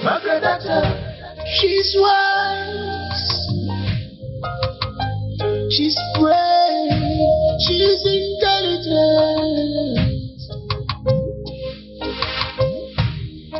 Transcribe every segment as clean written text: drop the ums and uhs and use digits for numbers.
Margaret Thatcher, she's wise, she's brave, she's intelligent.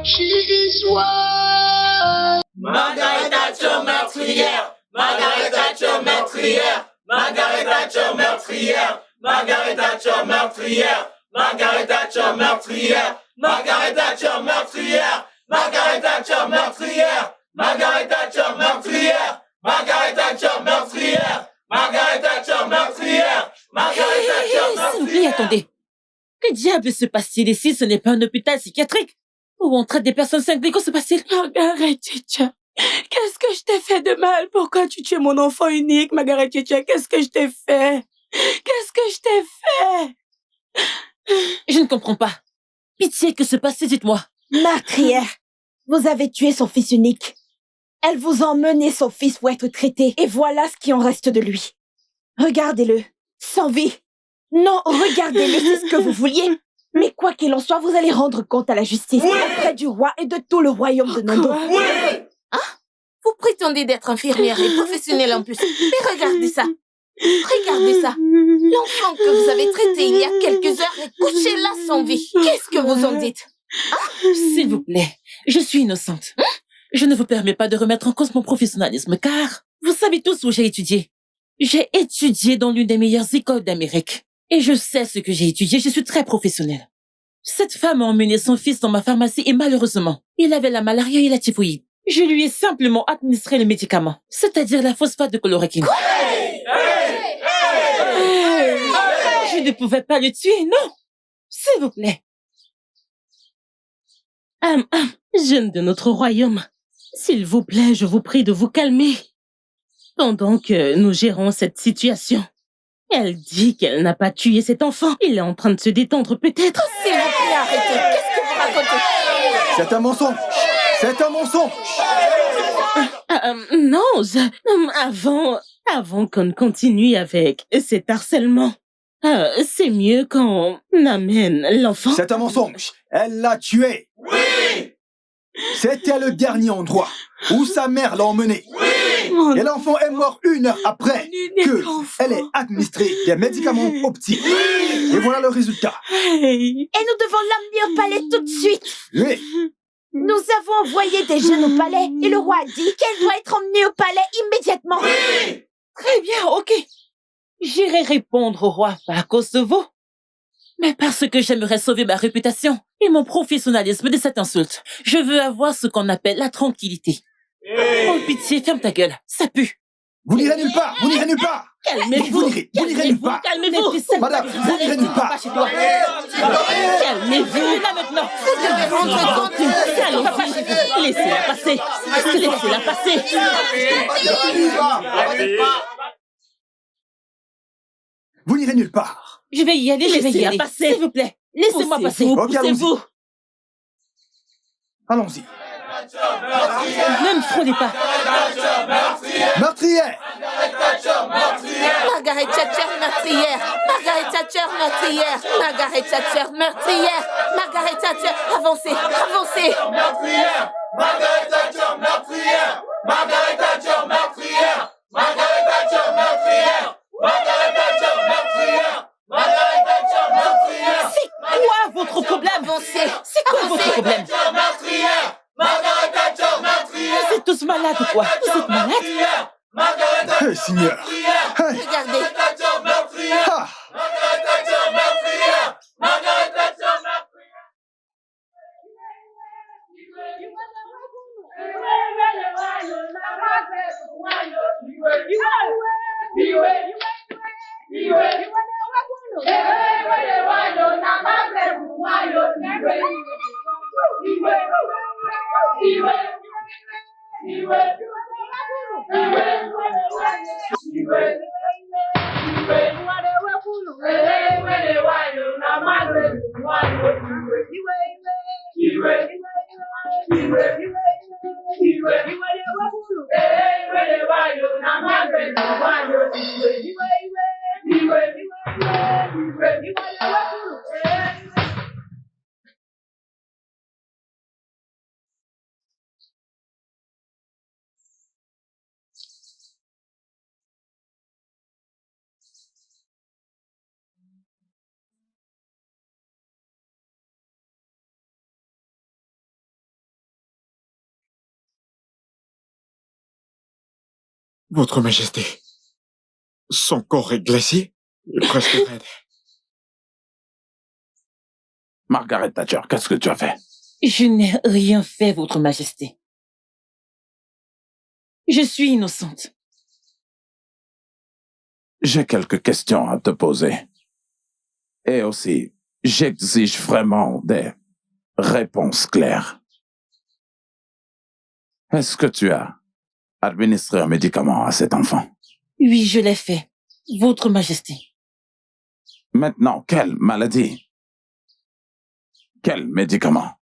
She is wise. Margaret Thatcher meurtrière, Margaret Thatcher meurtrière, Margaret Thatcher meurtrière, Margaret Thatcher meurtrière, Margaret Thatcher meurtrière, Margaret Thatcher meurtrière, Margaret Thatcher meurtrière, Margaret Thatcher meurtrière, Margaret Thatcher meurtrière, Margaret Thatcher meurtrière, Margaret Thatcher meurtrière. S'il vous plaît, attendez. Que diable se passe-t-il ici? Ce n'est pas un hôpital psychiatrique où on traite des personnes cinglées. Que se passe-t-il? Margaret Thatcher, qu'est-ce que je t'ai fait de mal? Pourquoi tu tues mon enfant unique, Margaret Thatcher? Qu'est-ce que je t'ai fait? Qu'est-ce que je t'ai fait? Je ne comprends pas. Pitié, que se passe-t-il? Dites-moi. Meurtrière, vous avez tué son fils unique. Elle vous a emmené son fils pour être traité. Et voilà ce qui en reste de lui. Regardez-le, sans vie. Non, regardez-le, c'est ce que vous vouliez. Mais quoi qu'il en soit, vous allez rendre compte à la justice auprès du roi et de tout le royaume de Nondo. Vous prétendez d'être infirmière et professionnelle en plus. Mais regardez ça. Regardez ça. L'enfant que vous avez traité il y a quelques heures est couché là sans vie. Qu'est-ce que vous en dites? S'il vous plaît, je suis innocente. Je ne vous permets pas de remettre en cause mon professionnalisme, car vous savez tous où j'ai étudié. J'ai étudié dans l'une des meilleures écoles d'Amérique. Et je sais ce que j'ai étudié, je suis très professionnelle. Cette femme a emmené son fils dans ma pharmacie et malheureusement, il avait la malaria et la typhoïde. Je lui ai simplement administré le médicament, c'est-à-dire la phosphate de chloroquine. Je ne pouvais pas le tuer, non. S'il vous plaît. Jeunes de notre royaume, s'il vous plaît, je vous prie de vous calmer. Pendant que nous gérons cette situation, elle dit qu'elle n'a pas tué cet enfant. Il est en train de se détendre peut-être. S'il vous plaît, arrêtez. Qu'est-ce que vous racontez? C'est un mensonge. C'est un mensonge. Non, avant qu'on continue avec cet harcèlement, c'est mieux qu'on amène l'enfant. C'est un mensonge. Elle l'a tué. Oui! C'était le dernier endroit où sa mère l'a emmené. Oui! Et l'enfant est mort 1 heure après que elle ait administré des médicaments optiques. Et voilà le résultat. Et nous devons l'emmener au palais tout de suite. Oui. Nous avons envoyé des jeunes au palais et le roi a dit qu'elle doit être emmenée au palais immédiatement. Oui! Très bien, ok. J'irai répondre au roi, pas à cause de vous, mais parce que j'aimerais sauver ma réputation et mon professionnalisme de cette insulte. Je veux avoir ce qu'on appelle la tranquillité. Oh, pitié, ferme ta gueule, ça pue. Vous n'irez nulle part. Vous n'irez nulle part. Calmez-vous. Vous n'irez nulle part. Calmez-vous. Madame, vous n'irez nulle part. Calmez-vous là maintenant. Vous devez rendre compte. Allez-y. Laissez-la passer. Laissez-la passer. Vous n'irez nulle part. Je vais y aller, Laissez-la passer. S'il vous plaît, laissez-moi passer. Ok, allons-y. Poussez-vous. Allons-y. Ne me frôlez pas. Meurtrière. Margaret Thatcher meurtrière. Margaret Thatcher meurtrière. Margaret Thatcher meurtrière. Margaret Thatcher, avancez, avancez. Meurtrière! Margaret Thatcher meurtrière! Margaret Thatcher meurtrière! Margaret Thatcher meurtrière! Margaret Thatcher meurtrière! Margaret Thatcher meurtrière! C'est quoi votre problème? Avancez. C'est quoi votre problème? Thatcher meurtrière! Margaret Thatcher meurtrière! Vous êtes tous malades ou quoi? Vous êtes malades? Margaret Thatcher Hey, Seigneur. meurtrière! Hey. Regardez. Thatcher meurtrière! Ah. Margaret Thatcher meurtrière! Margaret Thatcher meurtrière! Votre Majesté, son corps est glacé et presque raide. Margaret Thatcher, qu'est-ce que tu as fait? Je n'ai rien fait, Votre Majesté. Je suis innocente. J'ai quelques questions à te poser. Et aussi, j'exige vraiment des réponses claires. Est-ce que tu as administré un médicament à cet enfant? Oui, je l'ai fait, Votre Majesté. Maintenant, quelle maladie? Quel médicament?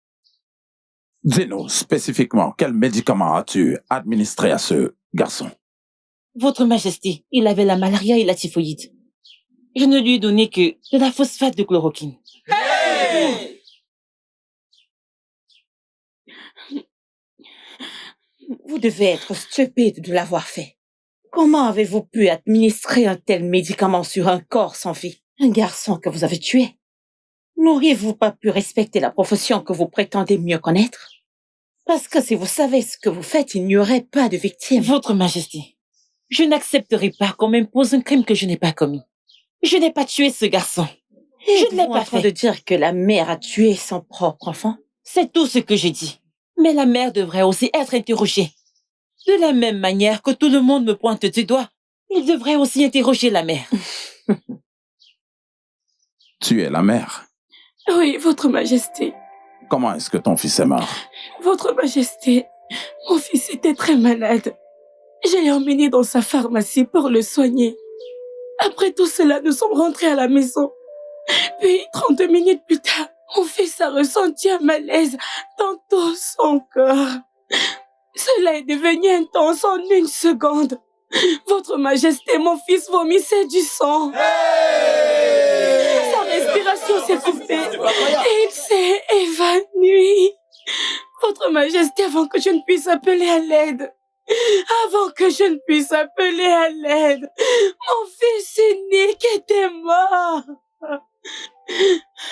Dis-nous spécifiquement, quel médicament as-tu administré à ce garçon? Votre Majesté, il avait la malaria et la typhoïde. Je ne lui ai donné que de la phosphate de chloroquine. Hey! Vous devez être stupide de l'avoir fait. Comment avez-vous pu administrer un tel médicament sur un corps sans vie? Un garçon que vous avez tué? N'auriez-vous pas pu respecter la profession que vous prétendez mieux connaître? Parce que si vous savez ce que vous faites, il n'y aurait pas de victime. Votre Majesté, je n'accepterai pas qu'on m'impose un crime que je n'ai pas commis. Je n'ai pas tué ce garçon. Je ne l'ai pas fait. De dire que la mère a tué son propre enfant? C'est tout ce que j'ai dit. Mais la mère devrait aussi être interrogée. De la même manière que tout le monde me pointe du doigt, il devrait aussi interroger la mère. Tu es la mère. Oui, Votre Majesté. Comment est-ce que ton fils est mort? Votre Majesté, mon fils était très malade. Je l'ai emmené dans sa pharmacie pour le soigner. Après tout cela, nous sommes rentrés à la maison. Puis, 30 minutes plus tard, mon fils a ressenti un malaise dans tout son corps. Cela est devenu intense en 1 seconde. Votre Majesté, mon fils vomissait du sang. Sa respiration s'est coupée et il s'est évanoui. Votre Majesté, avant que je ne puisse appeler à l'aide. Avant que je ne puisse appeler à l'aide, mon fils unique était mort.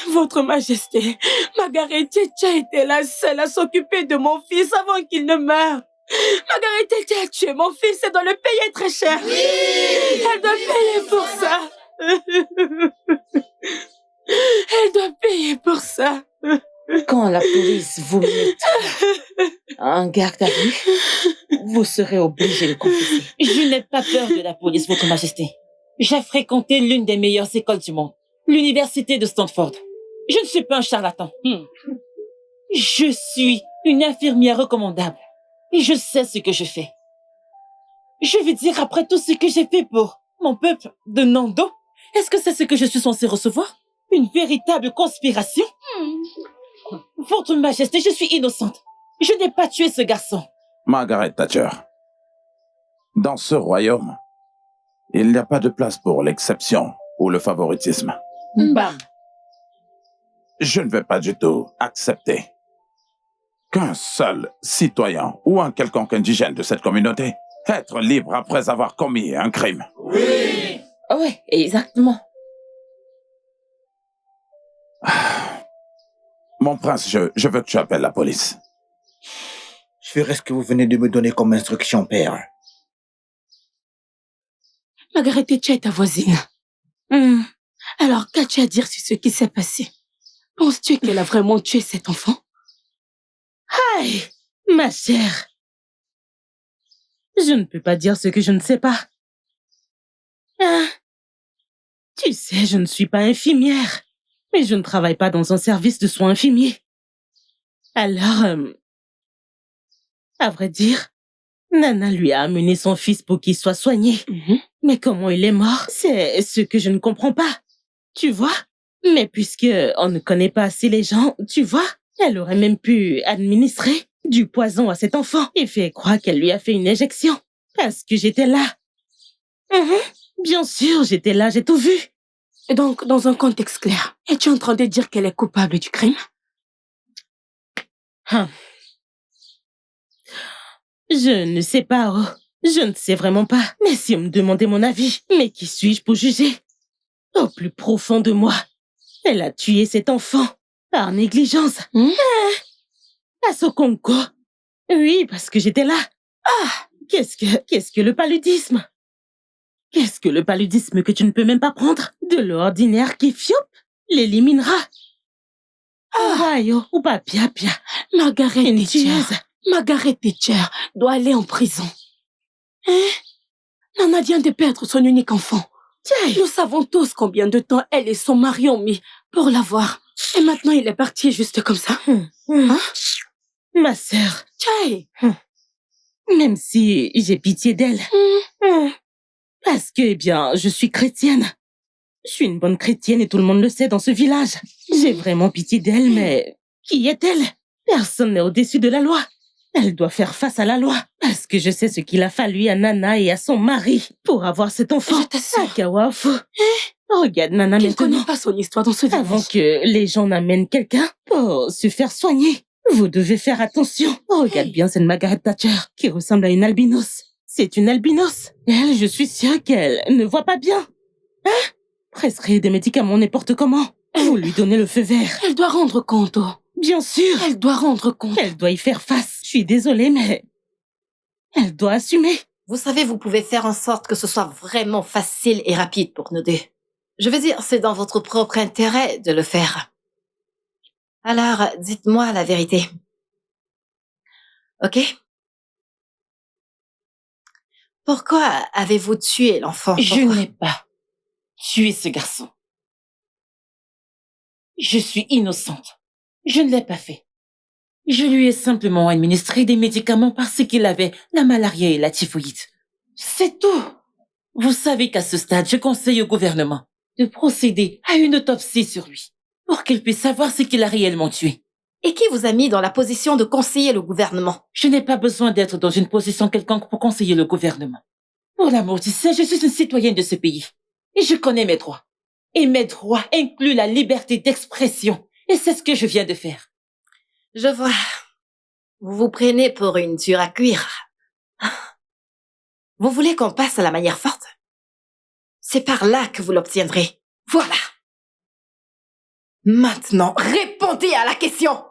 Votre Majesté, Margaret Thatcher était la seule à s'occuper de mon fils avant qu'il ne meure. Margaret Thatcher a tué mon fils et doit le payer très cher. Oui! Elle doit payer pour ça. Elle doit payer pour ça. Quand la police vous mettra en garde à vue, vous serez obligé de confesser. Je n'ai pas peur de la police, Votre Majesté. J'ai fréquenté l'une des meilleures écoles du monde, l'université de Stanford. Je ne suis pas un charlatan. Je suis une infirmière recommandable et je sais ce que je fais. Je veux dire, après tout ce que j'ai fait pour mon peuple de Nando, est-ce que c'est ce que je suis censée recevoir? Une véritable conspiration? Votre Majesté, je suis innocente. Je n'ai pas tué ce garçon. Margaret Thatcher, dans ce royaume, il n'y a pas de place pour l'exception ou le favoritisme. Bam. Je ne vais pas du tout accepter qu'un seul citoyen ou un quelconque indigène de cette communauté être libre après avoir commis un crime. Oui, exactement. Mon prince, je veux que tu appelles la police. Je ferai ce que vous venez de me donner comme instruction, père. Margaret Thatcher est ta voisine. Alors, qu'as-tu à dire sur ce qui s'est passé? Penses-tu qu'elle a vraiment tué cet enfant? Aïe, ma chère. Je ne peux pas dire ce que je ne sais pas. Tu sais, je ne suis pas infirmière, mais je ne travaille pas dans un service de soins infirmiers. Alors, à vrai dire, Nana lui a amené son fils pour qu'il soit soigné. Mais comment il est mort, c'est ce que je ne comprends pas. Tu vois? Mais puisque on ne connaît pas assez les gens, tu vois, elle aurait même pu administrer du poison à cet enfant et faire croire qu'elle lui a fait une injection. Parce que j'étais là. Bien sûr, j'étais là, j'ai tout vu. Donc, dans un contexte clair, es-tu en train de dire qu'elle est coupable du crime? Je ne sais pas, oh. Je ne sais vraiment pas. Mais si on me demandait mon avis, mais qui suis-je pour juger? Au plus profond de moi, elle a tué cet enfant par négligence. À Sokonko. Oui, parce que j'étais là. Qu'est-ce que le paludisme? Qu'est-ce que le paludisme que tu ne peux même pas prendre? De l'ordinaire qui fioup l'éliminera. Rayo ou pas pia. Margaret Une Thatcher. tueuse. Margaret Thatcher doit aller en prison. Hein? Nana vient de perdre son unique enfant. Nous savons tous combien de temps elle et son mari ont mis pour l'avoir. Et maintenant, il est parti juste comme ça. Hein? Ma sœur, Tchai! même si j'ai pitié d'elle, parce que, eh bien, je suis chrétienne. Je suis une bonne chrétienne et tout le monde le sait dans ce village. J'ai vraiment pitié d'elle, mais qui est-elle? Personne n'est au-dessus de la loi. Elle doit faire face à la loi, parce que je sais ce qu'il a fallu à Nana et à son mari pour avoir cet enfant. Je t'assure. Kawafu. Regarde Nana Tu ne connais maintenant. pas son histoire dans ce village. Avant que les gens n'amènent quelqu'un pour se faire soigner, vous devez faire attention. Regarde bien cette Margaret Thatcher qui ressemble à une albinos. C'est une albinos. Elle, je suis sûre qu'elle ne voit pas bien. Hein? Prescrire des médicaments n'importe comment. Vous lui donnez le feu vert. Elle doit rendre compte. Bien sûr. Elle doit rendre compte. Elle doit y faire face. Je suis désolée, mais elle doit assumer. Vous savez, vous pouvez faire en sorte que ce soit vraiment facile et rapide pour nous deux. Je veux dire, c'est dans votre propre intérêt de le faire. Alors, dites-moi la vérité. Ok? Pourquoi avez-vous tué l'enfant? Je Pourquoi? n'ai pas tué ce garçon. Je suis innocente. Je ne l'ai pas fait. Je lui ai simplement administré des médicaments parce qu'il avait la malaria et la typhoïde. C'est tout. Vous savez qu'à ce stade, je conseille au gouvernement de procéder à une autopsie sur lui pour qu'il puisse savoir ce qu'il a réellement tué. Et qui vous a mis dans la position de conseiller le gouvernement? Je n'ai pas besoin d'être dans une position quelconque pour conseiller le gouvernement. Pour l'amour du ciel, je suis une citoyenne de ce pays. Et je connais mes droits. Et mes droits incluent la liberté d'expression. Et c'est ce que je viens de faire. Je vois. Vous vous prenez pour une dure à cuire. Vous voulez qu'on passe à la manière forte? C'est par là que vous l'obtiendrez. Voilà. Maintenant, répondez à la question.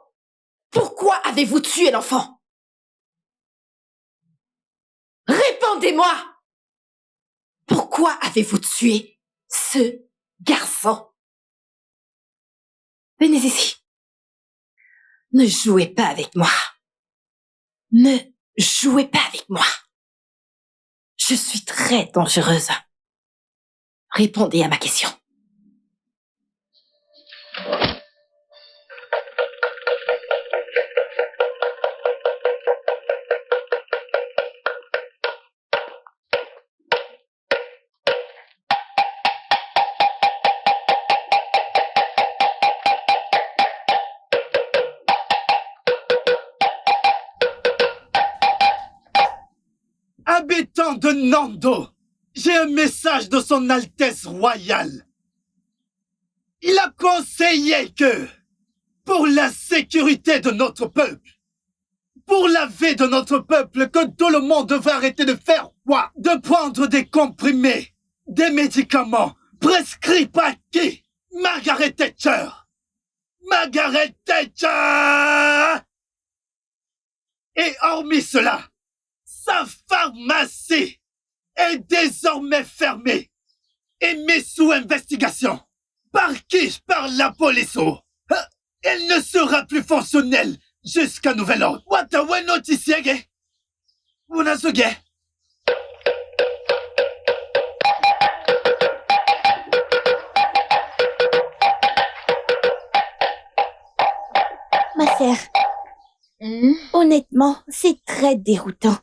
Pourquoi avez-vous tué l'enfant? Répondez-moi. Pourquoi avez-vous tué ce garçon? Venez ici. Ne jouez pas avec moi. Ne jouez pas avec moi. Je suis très dangereuse. Répondez à ma question. Habitants de Nando, j'ai un message de son Altesse Royale. Il a conseillé que, pour la sécurité de notre peuple, pour la vie de notre peuple, que tout le monde devrait arrêter de faire quoi? De prendre des comprimés, des médicaments prescrits par qui? Margaret Thatcher. Margaret Thatcher! Et hormis cela, sa pharmacie est désormais fermée et mise sous investigation. Par qui? Par la police. Elle ne sera plus fonctionnelle jusqu'à nouvel ordre. Watawe notisiege. Unasuge. Ma sœur, honnêtement, c'est très déroutant.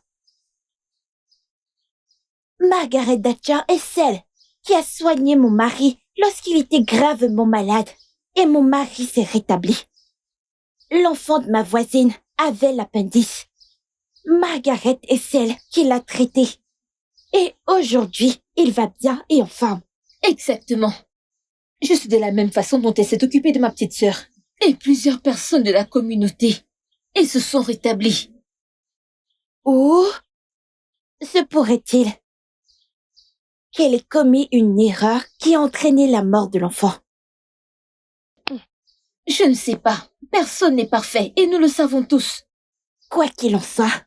Margaret Thatcher est celle qui a soigné mon mari lorsqu'il était gravement malade et mon mari s'est rétabli. L'enfant de ma voisine avait l'appendice. Margaret est celle qui l'a traité. Et aujourd'hui, il va bien et en forme. Exactement. Je suis de la même façon dont elle s'est occupée de ma petite sœur. Et plusieurs personnes de la communauté. Et se sont rétablies. Ou se pourrait-il qu'elle ait commis une erreur qui a entraîné la mort de l'enfant? Je ne sais pas. Personne n'est parfait et nous le savons tous. Quoi qu'il en soit,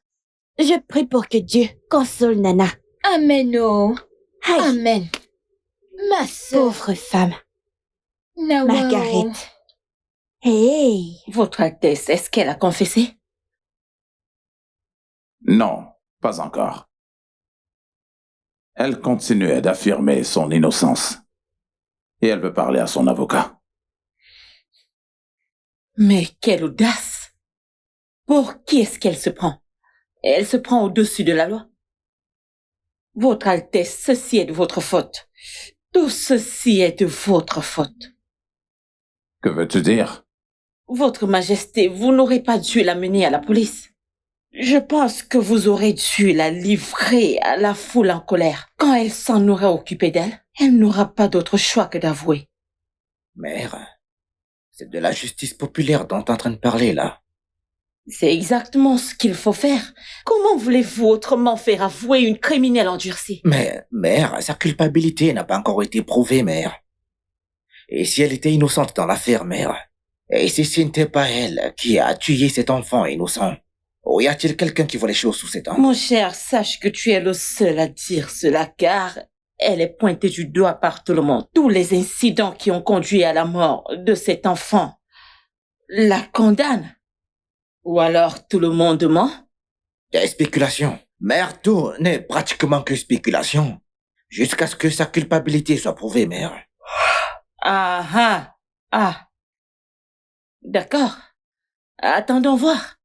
Je prie pour que Dieu console Nana. Amen, oh. Aïe. Amen. Ma sœur. Pauvre femme. Nawao. Margaret. Hey. Votre Altesse, est-ce qu'elle a confessé? Non, pas encore. Elle continuait d'affirmer son innocence. Et elle veut parler à son avocat. Mais quelle audace! Pour qui est-ce qu'elle se prend? Elle se prend au-dessus de la loi. Votre Altesse, ceci est de votre faute. Tout ceci est de votre faute. Que veux-tu dire? Votre Majesté, vous n'aurez pas dû la mener à la police. Je pense que vous aurez dû la livrer à la foule en colère. Quand elle s'en aura occupé d'elle, elle n'aura pas d'autre choix que d'avouer. Mère, c'est de la justice populaire dont tu es en train de parler, là. C'est exactement ce qu'il faut faire. Comment voulez-vous autrement faire avouer une criminelle endurcie? Mais, mère, sa culpabilité n'a pas encore été prouvée, mère. Et si elle était innocente dans l'affaire, mère? Et si ce n'était pas elle qui a tué cet enfant innocent? Ou y a-t-il quelqu'un qui voit les choses sous ses dents? Mon cher, sache que tu es le seul à dire cela, car elle est pointée du doigt par tout le monde. Tous les incidents qui ont conduit à la mort de cet enfant la condamnent. Ou alors tout le monde ment? Des spéculations. Mère, tout n'est pratiquement que spéculation. Jusqu'à ce que sa culpabilité soit prouvée, mère. Ah. D'accord. Attendons voir.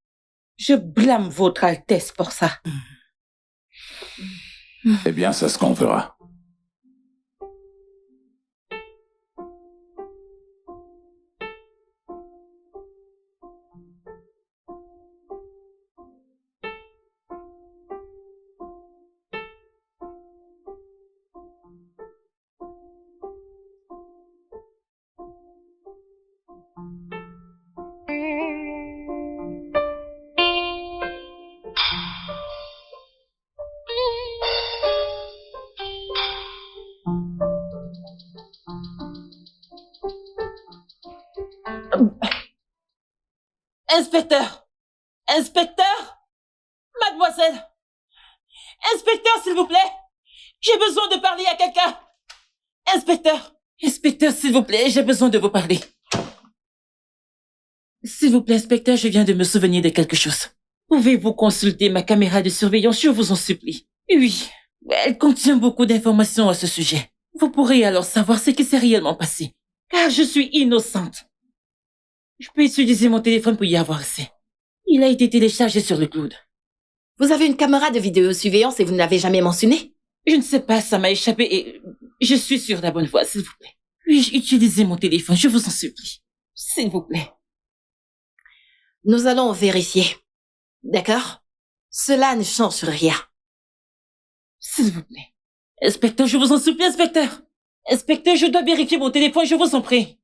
Je blâme votre Altesse pour ça. Eh bien, c'est ce qu'on fera. Inspecteur! Mademoiselle! Inspecteur, s'il vous plaît! J'ai besoin de parler à quelqu'un! Inspecteur, s'il vous plaît, j'ai besoin de vous parler. S'il vous plaît, inspecteur, je viens de me souvenir de quelque chose. Pouvez-vous consulter ma caméra de surveillance, je vous en supplie? Oui, elle contient beaucoup d'informations à ce sujet. Vous pourrez alors savoir ce qui s'est réellement passé. Car je suis innocente. Je peux utiliser mon téléphone pour y avoir accès. Il a été téléchargé sur le cloud. Vous avez une caméra de vidéosurveillance et vous ne l'avez jamais mentionné? Je ne sais pas, ça m'a échappé et je suis sur la bonne voie, s'il vous plaît. Puis-je utiliser mon téléphone, je vous en supplie. S'il vous plaît. Nous allons vérifier. D'accord? Cela ne change rien. S'il vous plaît. Inspecteur, je vous en supplie, inspecteur. Inspecteur, je dois vérifier mon téléphone, je vous en prie.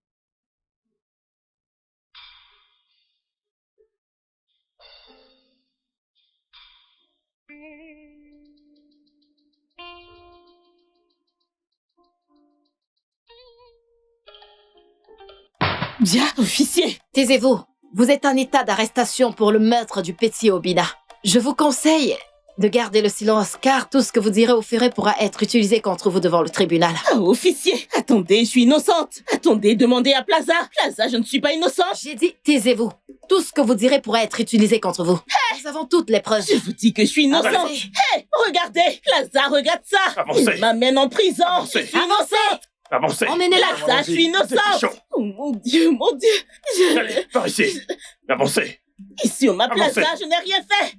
Bien, officier. Taisez-vous. Vous êtes en état d'arrestation pour le meurtre du petit Obina. Je vous conseille de garder le silence, car tout ce que vous direz ou ferez pourra être utilisé contre vous devant le tribunal. Oh, officier, attendez, je suis innocente. Attendez, demandez à Plaza. Plaza, je ne suis pas innocente. J'ai dit, taisez-vous. Tout ce que vous direz pourra être utilisé contre vous. Hey, nous avons toutes les preuves. Je vous dis que je suis innocente. Avancez. Hey, regardez, Plaza, regarde ça. Avancez. Il m'amène en prison. Avancez. Je suis innocente. Avancez. Emmenez-la. Plaza, je suis innocente. Oh mon Dieu, mon Dieu. Allez, par ici. Avancez. Ici, on m'a Avancez. Plaza, je n'ai rien fait.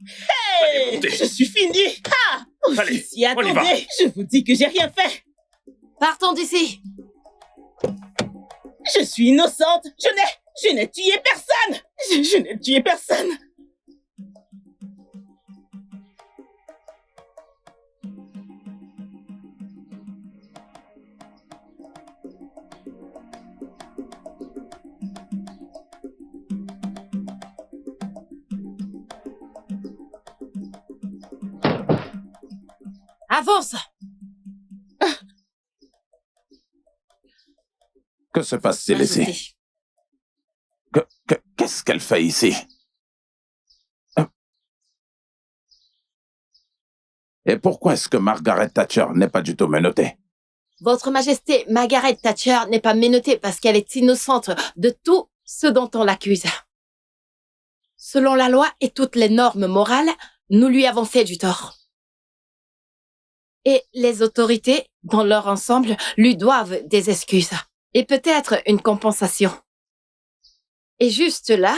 Hey, Allez, montez. je suis finie. Ah, Allez, officier, on y va. attendez, je vous dis que j'ai rien fait. Partons d'ici. Je suis innocente. Je n'ai tué personne. Je n'ai tué personne. Avance. Que se passe-t-il ici? Qu'est-ce qu'elle fait ici? Et pourquoi est-ce que Margaret Thatcher n'est pas du tout menottée? Votre Majesté, Margaret Thatcher n'est pas menottée parce qu'elle est innocente de tout ce dont on l'accuse. Selon la loi et toutes les normes morales, nous lui avons fait du tort. Et les autorités, dans leur ensemble, lui doivent des excuses et peut-être une compensation. Et juste là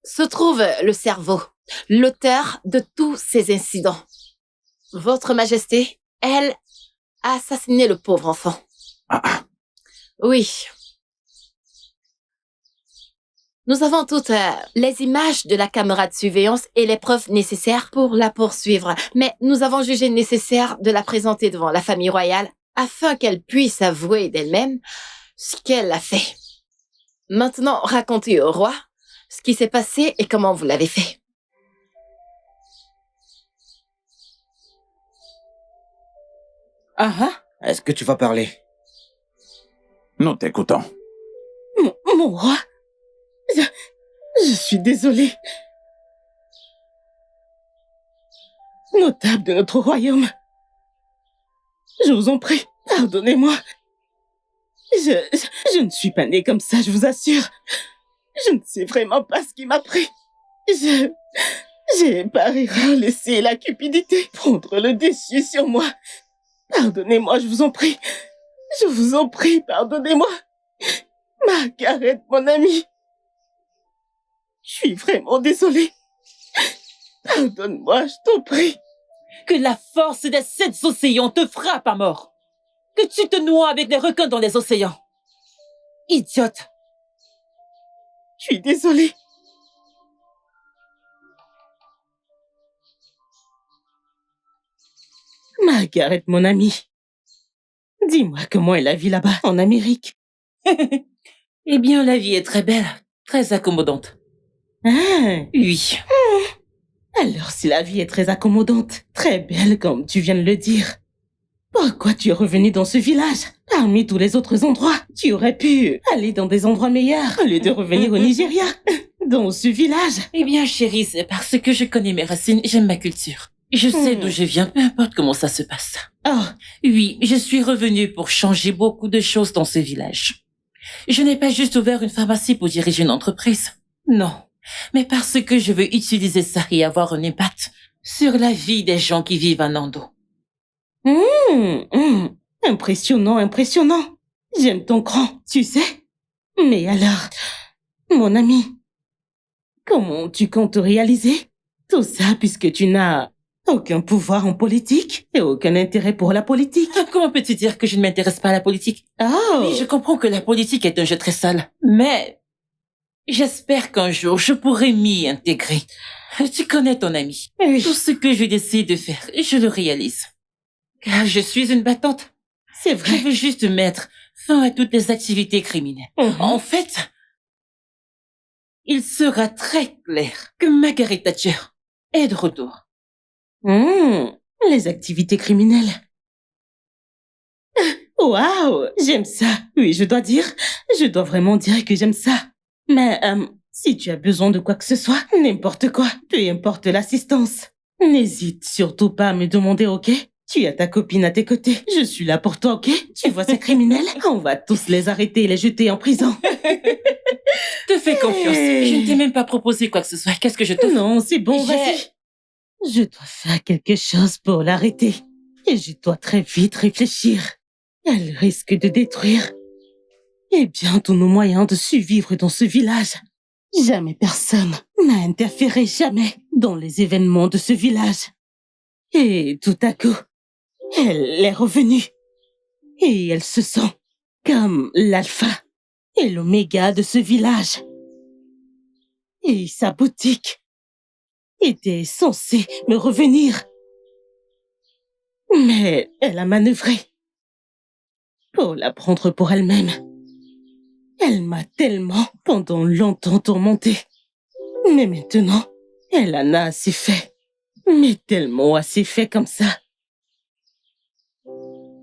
se trouve le cerveau, l'auteur de tous ces incidents. Votre Majesté, elle a assassiné le pauvre enfant. Oui. Nous avons toutes les images de la caméra de surveillance et les preuves nécessaires pour la poursuivre, mais nous avons jugé nécessaire de la présenter devant la famille royale afin qu'elle puisse avouer d'elle-même ce qu'elle a fait. Maintenant, racontez au roi ce qui s'est passé et comment vous l'avez fait. Est-ce que tu vas parler? Nous t'écoutons. Mon roi, je suis désolée. Notable de notre royaume, je vous en prie, pardonnez-moi. Je ne suis pas née comme ça, je vous assure. Je ne sais vraiment pas ce qui m'a pris. J'ai par erreur laissé la cupidité prendre le dessus sur moi. Pardonnez-moi, je vous en prie. Je vous en prie, pardonnez-moi. Margaret, mon amie. Je suis vraiment désolée. Pardonne-moi, je t'en prie. Que la force des 7 océans te frappe à mort. Que tu te noies avec les requins dans les océans. Idiote. Je suis désolée. Margaret, mon amie. Dis-moi comment est la vie là-bas, en Amérique. Eh bien, la vie est très belle, très accommodante. Ah, oui. Alors, si la vie est très accommodante, très belle comme tu viens de le dire, pourquoi tu es revenu dans ce village? Parmi tous les autres endroits, tu aurais pu aller dans des endroits meilleurs au lieu de revenir au Nigeria, dans ce village. Eh bien, chérie, c'est parce que je connais mes racines, j'aime ma culture. Je sais d'où je viens, peu importe comment ça se passe. Oh, oui, je suis revenue pour changer beaucoup de choses dans ce village. Je n'ai pas juste ouvert une pharmacie pour diriger une entreprise. Non, mais parce que je veux utiliser ça et avoir un impact sur la vie des gens qui vivent à Nando. Impressionnant, impressionnant. J'aime ton cran, tu sais. Mais alors, mon ami, comment tu comptes réaliser tout ça puisque tu n'as aucun pouvoir en politique et aucun intérêt pour la politique? Comment peux-tu dire que je ne m'intéresse pas à la politique? Oh. Oui, je comprends que la politique est un jeu très sale, mais j'espère qu'un jour je pourrai m'y intégrer. Tu connais ton ami. Oui. Tout ce que je décide de faire, je le réalise. Car je suis une battante. C'est vrai. Je veux juste mettre fin à toutes les activités criminelles. En fait, il sera très clair que Margaret Thatcher est de retour. Les activités criminelles. Waouh, j'aime ça. Oui, je dois vraiment dire que j'aime ça. Mais si tu as besoin de quoi que ce soit, n'importe quoi, peu importe l'assistance, n'hésite surtout pas à me demander, ok? Tu as ta copine à tes côtés. Je suis là pour toi, ok? Tu vois ces criminels? On va tous les arrêter et les jeter en prison. Te fais confiance. Je ne t'ai même pas proposé quoi que ce soit. Qu'est-ce que je te fais? Non, c'est bon, vas-y. Je dois faire quelque chose pour l'arrêter. Et je dois très vite réfléchir. Elle risque de détruire tous nos moyens de survivre dans ce village. Jamais personne n'a interféré jamais dans les événements de ce village. Et tout à coup, elle est revenue. Et elle se sent comme l'alpha et l'oméga de ce village. Et sa boutique était censée me revenir. Mais elle a manœuvré pour la prendre pour elle-même. Elle m'a tellement, pendant longtemps tourmentée. Mais maintenant, elle en a assez fait. Mais tellement assez fait comme ça.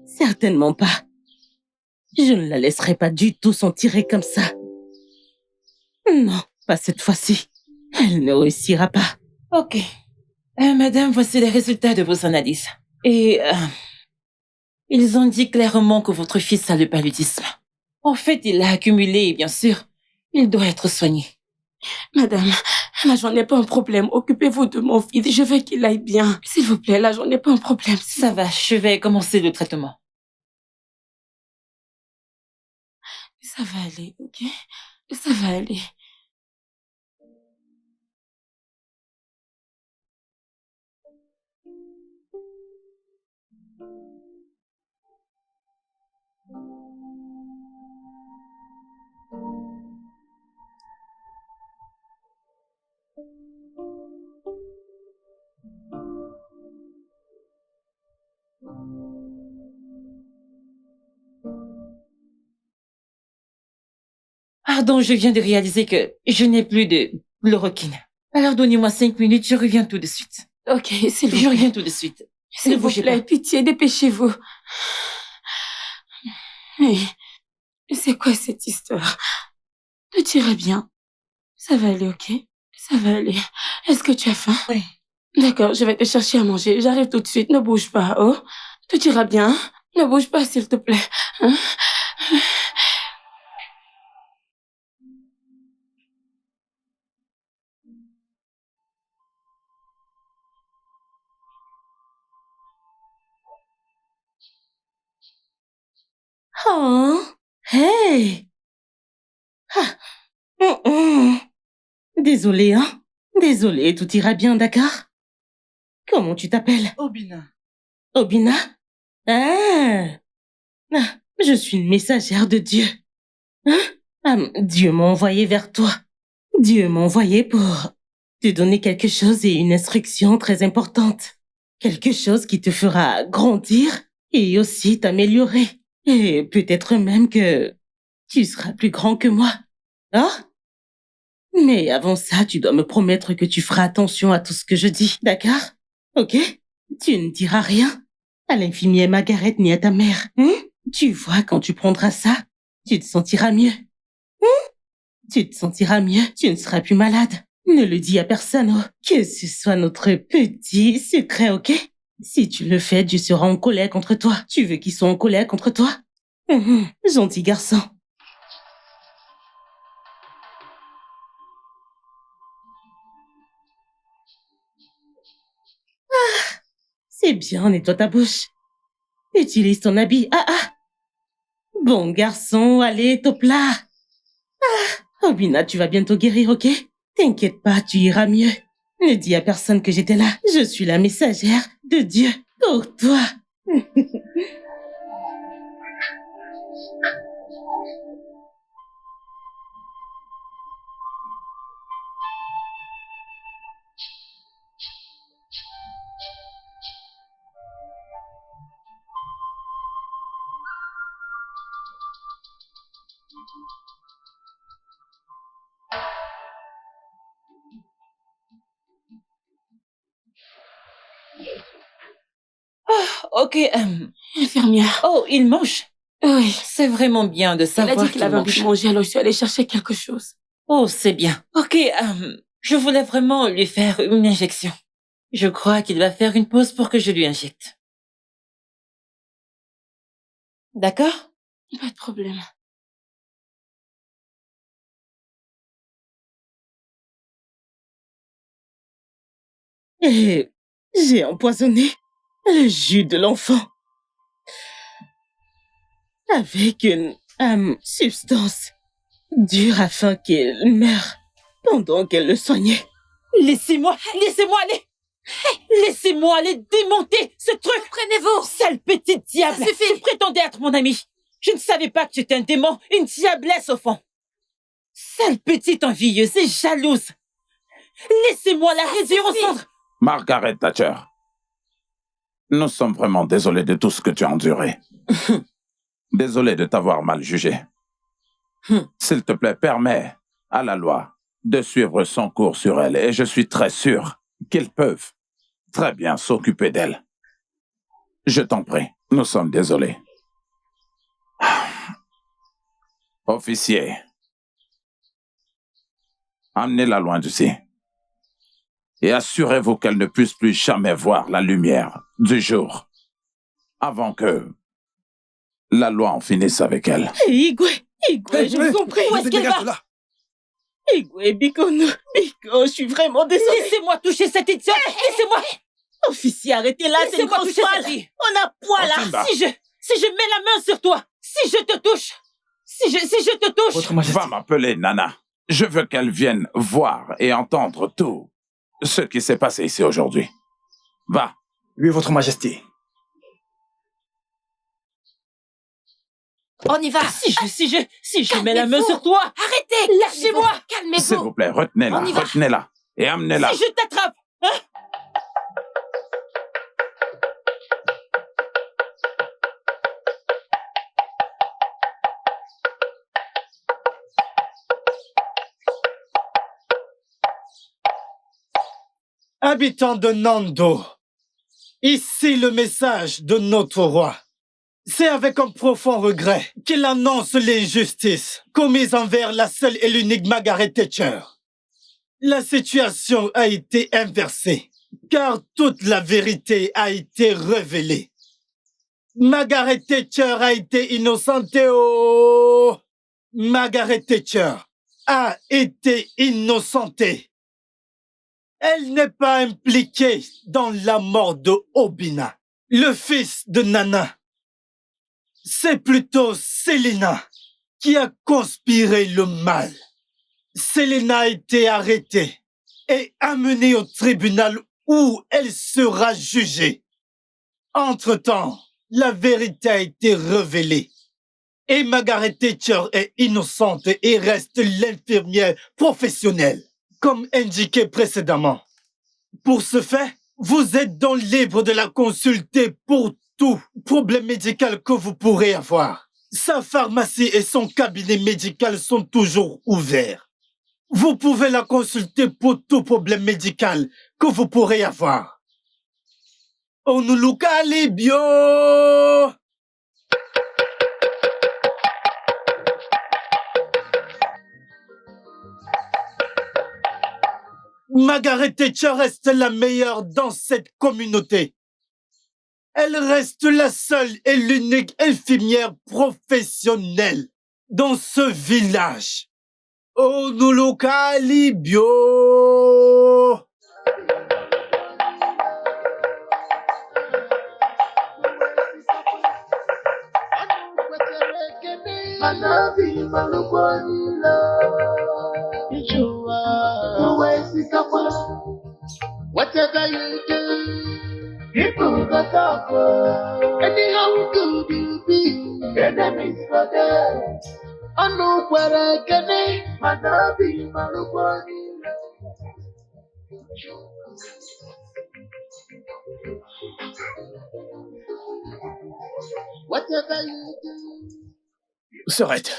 Certainement pas. Je ne la laisserai pas du tout s'en tirer comme ça. Non, pas cette fois-ci. Elle ne réussira pas. Ok. Madame, voici les résultats de vos analyses. Et ils ont dit clairement que votre fils a le paludisme. En fait, il l'a accumulé et bien sûr, il doit être soigné. Madame, là, j'en ai pas un problème. Occupez-vous de mon fils. Je veux qu'il aille bien. S'il vous plaît, là, j'en ai pas un problème. Ça va, je vais commencer le traitement. Ça va aller, ok? Ça va aller. Pardon, je viens de réaliser que je n'ai plus de chloroquine. Alors donnez-moi 5 minutes, je reviens tout de suite. Ok, s'il vous plaît. Je reviens tout de suite. S'il vous plaît, pitié, dépêchez-vous. Mais c'est quoi cette histoire? Tout ira bien. Ça va aller, ok? Ça va aller. Est-ce que tu as faim? Oui. D'accord, je vais te chercher à manger. J'arrive tout de suite. Ne bouge pas, oh? Tout ira bien. Ne bouge pas, s'il te plaît. Hein? Oh, hey! Désolée, hein? Désolée, tout ira bien, d'accord? Comment tu t'appelles? Obina. Obina? Ah! Je suis une messagère de Dieu. Hein? Dieu m'a envoyé vers toi. Dieu m'a envoyé pour te donner quelque chose et une instruction très importante. Quelque chose qui te fera grandir et aussi t'améliorer. Et peut-être même que tu seras plus grand que moi. Hein? Mais avant ça, tu dois me promettre que tu feras attention à tout ce que je dis, d'accord? Ok? Tu ne diras rien à l'infirmière Margaret ni à ta mère. Tu vois, quand tu prendras ça, tu te sentiras mieux. Tu te sentiras mieux, tu ne seras plus malade. Ne le dis à personne, oh. Que ce soit notre petit secret, ok? Si tu le fais, Dieu sera en colère contre toi. Tu veux qu'ils soient en colère contre toi? Gentil garçon. C'est bien, nettoie ta bouche. Utilise ton habit. Bon garçon, allez, top là. Obina, tu vas bientôt guérir, ok? T'inquiète pas, tu iras mieux. Ne dis à personne que j'étais là. Je suis la messagère de Dieu pour toi. Ok, infirmière. Oh, il mange? Oui. C'est vraiment bien de savoir qu'il a dit qu'il avait envie de manger, alors je suis allée chercher quelque chose. Oh, c'est bien. Ok, je voulais vraiment lui faire une injection. Je crois qu'il va faire une pause pour que je lui injecte. D'accord? Pas de problème. Et j'ai empoisonné le jus de l'enfant avec une substance dure afin qu'elle meure pendant qu'elle le soignait. Laissez-moi aller. Laissez-moi aller démonter ce truc. Prenez-vous. Sale petite diable. Ça suffit. Tu prétendais être mon ami. Je ne savais pas que tu étais un démon, une diablesse au fond. Sale petite envieuse et jalouse. Laissez-moi la réduire au centre. Margaret Thatcher, nous sommes vraiment désolés de tout ce que tu as enduré. Désolés de t'avoir mal jugé. S'il te plaît, permets à la loi de suivre son cours sur elle et je suis très sûr qu'ils peuvent très bien s'occuper d'elle. Je t'en prie, nous sommes désolés. Officier, emmenez-la loin d'ici. Et assurez-vous qu'elle ne puisse plus jamais voir la lumière du jour. avant que la loi en finisse avec elle. Igwe, je vous en prie. Où est-ce qu'elle va? Igwe, Biko, je suis vraiment désolée. Laissez-moi toucher cette petite sœur. Laissez-moi. Officier, arrêtez-là, c'est une grosse balle. On a poil là. Si je mets la main sur toi, si je te touche, si je te touche. Votre Majesté. Va m'appeler Nana. Je veux qu'elle vienne voir et entendre tout ce qui s'est passé ici aujourd'hui. Va. Oui, Votre Majesté. On y va. Si je mets la main sur toi. Arrêtez. Lâchez-moi. Calmez-vous. S'il vous plaît, retenez-la et amenez-la. Si je t'attrape. Hein? Habitants de Nando, ici le message de notre roi. C'est avec un profond regret qu'il annonce l'injustice commise envers la seule et l'unique Margaret Thatcher. La situation a été inversée, car toute la vérité a été révélée. Margaret Thatcher a été innocentée. Oh! Margaret Thatcher a été innocentée. Elle n'est pas impliquée dans la mort de Obina, le fils de Nana. C'est plutôt Selena qui a conspiré le mal. Selena a été arrêtée et amenée au tribunal où elle sera jugée. Entre-temps, la vérité a été révélée. Et Margaret Thatcher est innocente et reste l'infirmière professionnelle, comme indiqué précédemment. Pour ce fait, vous êtes donc libre de la consulter pour tout problème médical que vous pourrez avoir. Sa pharmacie et son cabinet médical sont toujours ouverts. Vous pouvez la consulter pour tout problème médical que vous pourrez avoir. Onulukali bio! Margaret Thatcher reste la meilleure dans cette communauté. Elle reste la seule et l'unique infirmière professionnelle dans ce village. Onulukali bio! Whatever you do, people go suffer. Anyhow good you be, enemies for them. I know where I can be, Manabi Malubani. Whatever you do. Sorette,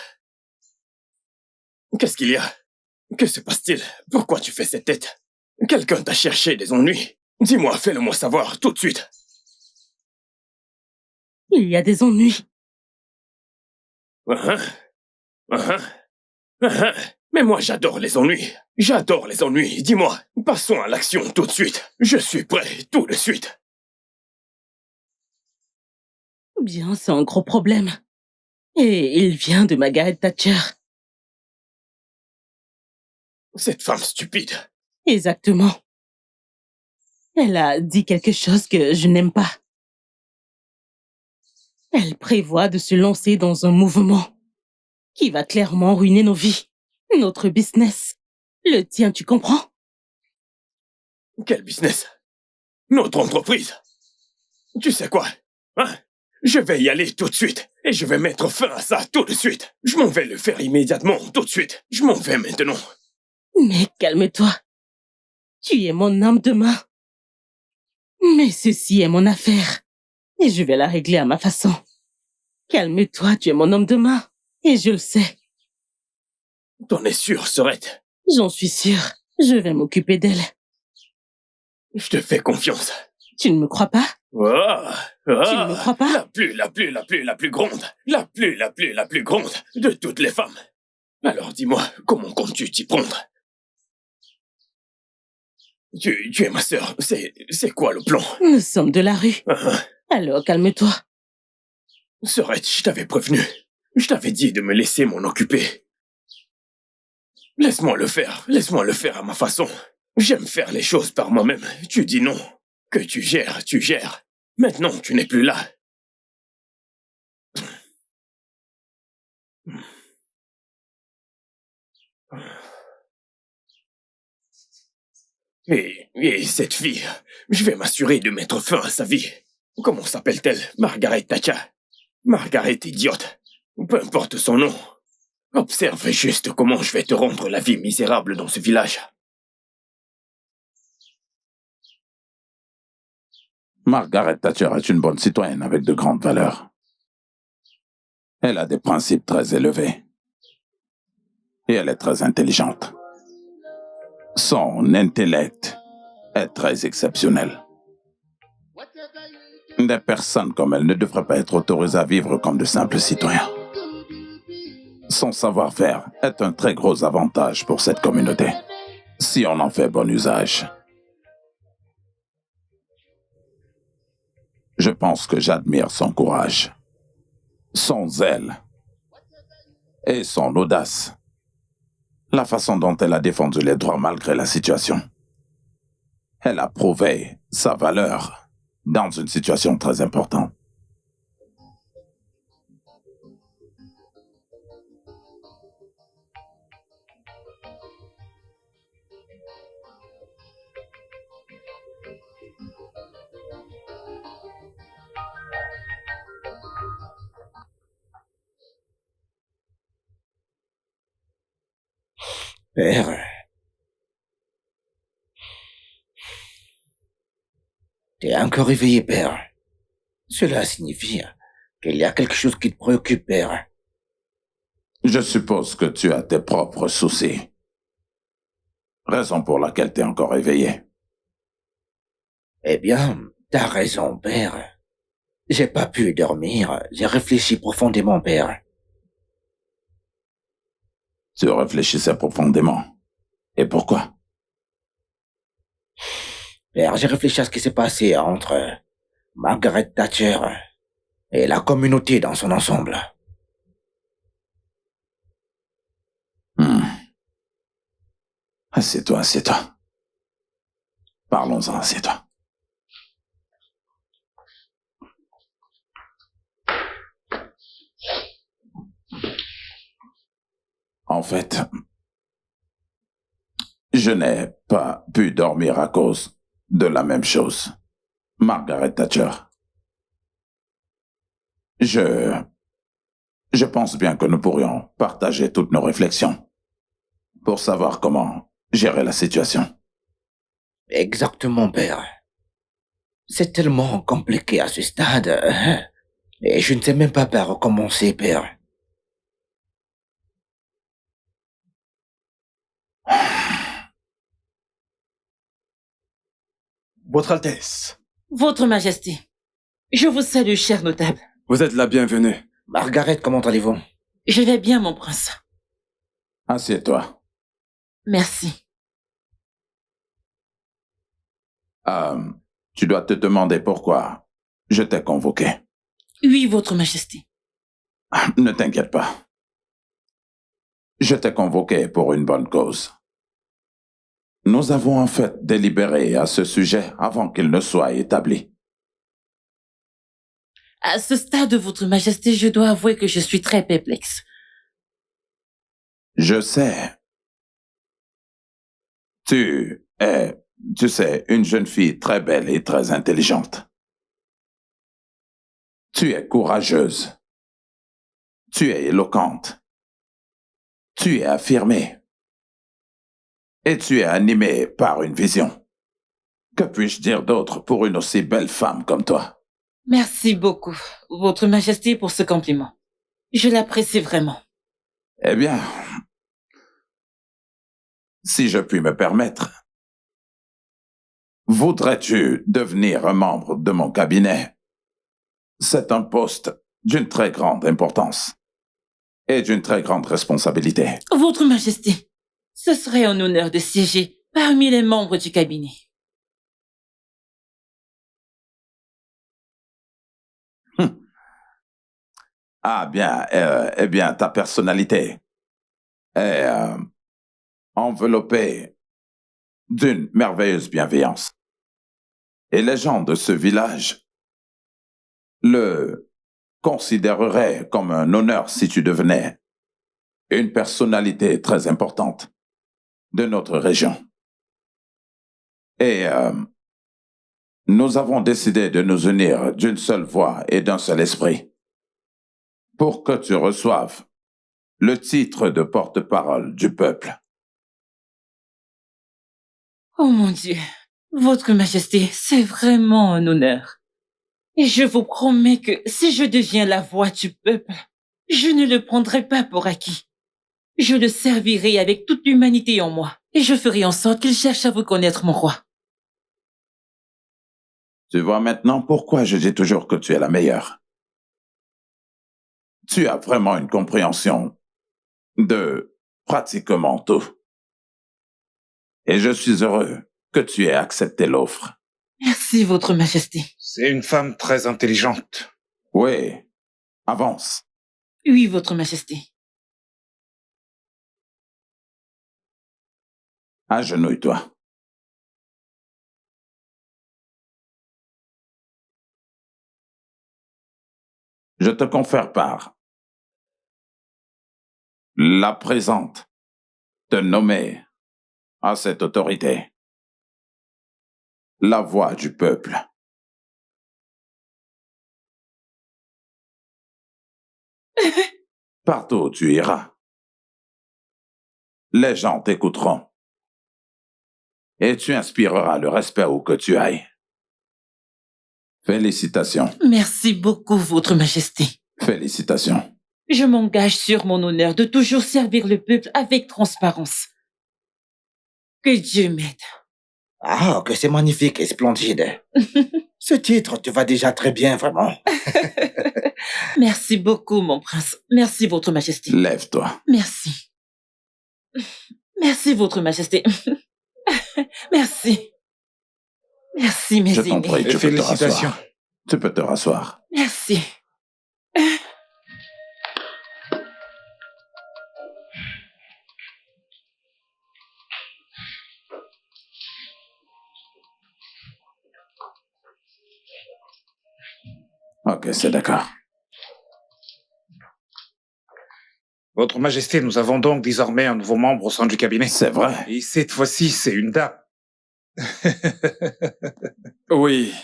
qu'est-ce qu'il y a? Que se passe-t-il? Pourquoi tu fais cette tête? Quelqu'un t'a cherché des ennuis? Dis-moi, fais-le-moi savoir tout de suite. Il y a des ennuis. Mais moi j'adore les ennuis. J'adore les ennuis. Dis-moi, passons à l'action tout de suite. Je suis prêt tout de suite. Bien, c'est un gros problème. Et il vient de Margaret Thatcher. Cette femme stupide. Exactement. Elle a dit quelque chose que je n'aime pas. Elle prévoit de se lancer dans un mouvement qui va clairement ruiner nos vies, notre business. Le tien, tu comprends? Quel business? Notre entreprise. Tu sais quoi? Je vais y aller tout de suite et je vais mettre fin à ça tout de suite. Je m'en vais le faire immédiatement, tout de suite. Je m'en vais maintenant. Mais calme-toi. Tu es mon homme de main. Mais ceci est mon affaire. Et je vais la régler à ma façon. Calme-toi, tu es mon homme de main. Et je le sais. T'en es sûr, Sorette? J'en suis sûr. Je vais m'occuper d'elle. Je te fais confiance. Tu ne me crois pas? Tu ne me crois pas? La plus grande. La plus grande de toutes les femmes. Alors dis-moi, comment comptes-tu t'y prendre? Tu es ma sœur. C'est quoi le plan? Nous sommes de la rue. Alors calme-toi. Sorette, je t'avais prévenu. Je t'avais dit de me laisser m'en occuper. Laisse-moi le faire à ma façon. J'aime faire les choses par moi-même. Tu dis non. Que tu gères, tu gères. Maintenant, tu n'es plus là. Et cette fille, je vais m'assurer de mettre fin à sa vie. Comment s'appelle-t-elle? Margaret Thatcher. Margaret idiote. Peu importe son nom. Observe juste comment je vais te rendre la vie misérable dans ce village. Margaret Thatcher est une bonne citoyenne avec de grandes valeurs. Elle a des principes très élevés. Et elle est très intelligente. Son intellect est très exceptionnel. Des personnes comme elle ne devraient pas être autorisées à vivre comme de simples citoyens. Son savoir-faire est un très gros avantage pour cette communauté, si on en fait bon usage. Je pense que j'admire son courage, son zèle et son audace. La façon dont elle a défendu les droits malgré la situation. Elle a prouvé sa valeur dans une situation très importante. Père. T'es encore éveillé, père. Cela signifie qu'il y a quelque chose qui te préoccupe, père. Je suppose que tu as tes propres soucis. Raison pour laquelle t'es encore éveillé. Eh bien, t'as raison, père. J'ai pas pu dormir. J'ai réfléchi profondément, père. Tu réfléchissais profondément. Et pourquoi? Père, j'ai réfléchi à ce qui s'est passé entre Margaret Thatcher et la communauté dans son ensemble. Assieds-toi, assieds-toi. Parlons-en, assieds-toi. En fait, je n'ai pas pu dormir à cause de la même chose. Margaret Thatcher. Je pense bien que nous pourrions partager toutes nos réflexions pour savoir comment gérer la situation. Exactement, père. C'est tellement compliqué à ce stade. Et je ne sais même pas par où commencer, père. Votre Altesse. Votre Majesté, je vous salue, cher notable. Vous êtes la bienvenue. Margaret, comment allez-vous? Je vais bien, mon prince. Assieds-toi. Merci. Tu dois te demander pourquoi je t'ai convoqué. Oui, votre Majesté. Ne t'inquiète pas. Je t'ai convoqué pour une bonne cause. Nous avons en fait délibéré à ce sujet avant qu'il ne soit établi. À ce stade, votre Majesté, je dois avouer que je suis très perplexe. Je sais. Tu sais, une jeune fille très belle et très intelligente. Tu es courageuse. Tu es éloquente. Tu es affirmée. Et tu es animée par une vision. Que puis-je dire d'autre pour une aussi belle femme comme toi? Merci beaucoup, votre Majesté, pour ce compliment. Je l'apprécie vraiment. Eh bien, si je puis me permettre, voudrais-tu devenir un membre de mon cabinet? C'est un poste d'une très grande importance et d'une très grande responsabilité. Votre Majesté, ce serait un honneur de siéger parmi les membres du cabinet. Ah bien, eh bien, ta personnalité est enveloppée d'une merveilleuse bienveillance. Et les gens de ce village le considéreraient comme un honneur si tu devenais une personnalité très importante de notre région. Et nous avons décidé de nous unir d'une seule voix et d'un seul esprit pour que tu reçoives le titre de porte-parole du peuple. Oh mon Dieu, Votre Majesté, c'est vraiment un honneur. Et je vous promets que si je deviens la voix du peuple, je ne le prendrai pas pour acquis. Je le servirai avec toute l'humanité en moi. Et je ferai en sorte qu'il cherche à vous connaître, mon roi. Tu vois maintenant pourquoi je dis toujours que tu es la meilleure. Tu as vraiment une compréhension de pratiquement tout. Et je suis heureux que tu aies accepté l'offre. Merci, Votre Majesté. C'est une femme très intelligente. Oui, avance. Oui, Votre Majesté. Agenouille-toi. Je te confère par la présente te nommer à cette autorité la voix du peuple. Partout où tu iras, les gens t'écouteront et tu inspireras le respect où que tu ailles. Félicitations. Merci beaucoup, Votre Majesté. Félicitations. Je m'engage sur mon honneur de toujours servir le peuple avec transparence. Que Dieu m'aide. Ah, que c'est magnifique et splendide. Ce titre te va déjà très bien, vraiment. Merci beaucoup, mon prince. Merci, Votre Majesté. Lève-toi. Merci. Merci, Votre Majesté. Merci. Merci, mes Je t'en aînés. prie, tu peux te Félicitations. rasseoir. Tu peux te rasseoir. Merci. Ok, c'est d'accord. Votre Majesté, nous avons donc désormais un nouveau membre au sein du cabinet. C'est vrai. Et cette fois-ci, c'est une dame. Oui.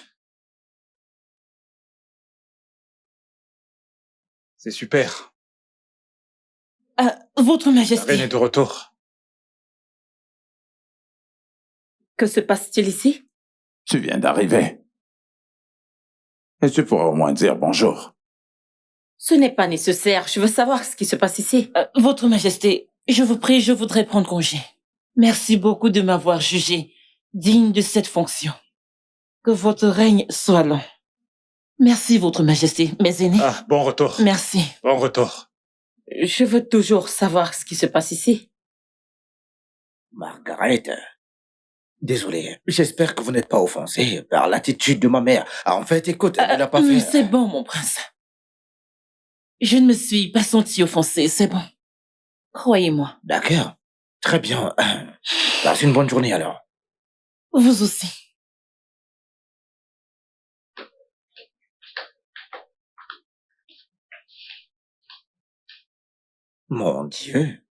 C'est super. Votre La Majesté, reine est de retour. que se passe-t-il ici? Tu viens d'arriver. Et tu pourras au moins dire bonjour. Ce n'est pas nécessaire. Je veux savoir ce qui se passe ici. Votre Majesté, je vous prie, je voudrais prendre congé. Merci beaucoup de m'avoir jugé digne de cette fonction. Que votre règne soit long. Merci, Votre Majesté, mes aînés. Ah, bon retour. Merci. Bon retour. Je veux toujours savoir ce qui se passe ici. Margaret, désolé, j'espère que vous n'êtes pas offensé par l'attitude de ma mère. Ah, en fait, écoute, elle n'a pas fait... C'est bon, mon prince. Je ne me suis pas sentie offensée, c'est bon. Croyez-moi. D'accord, très bien. Passe une bonne journée alors. Vous aussi. Mon Dieu.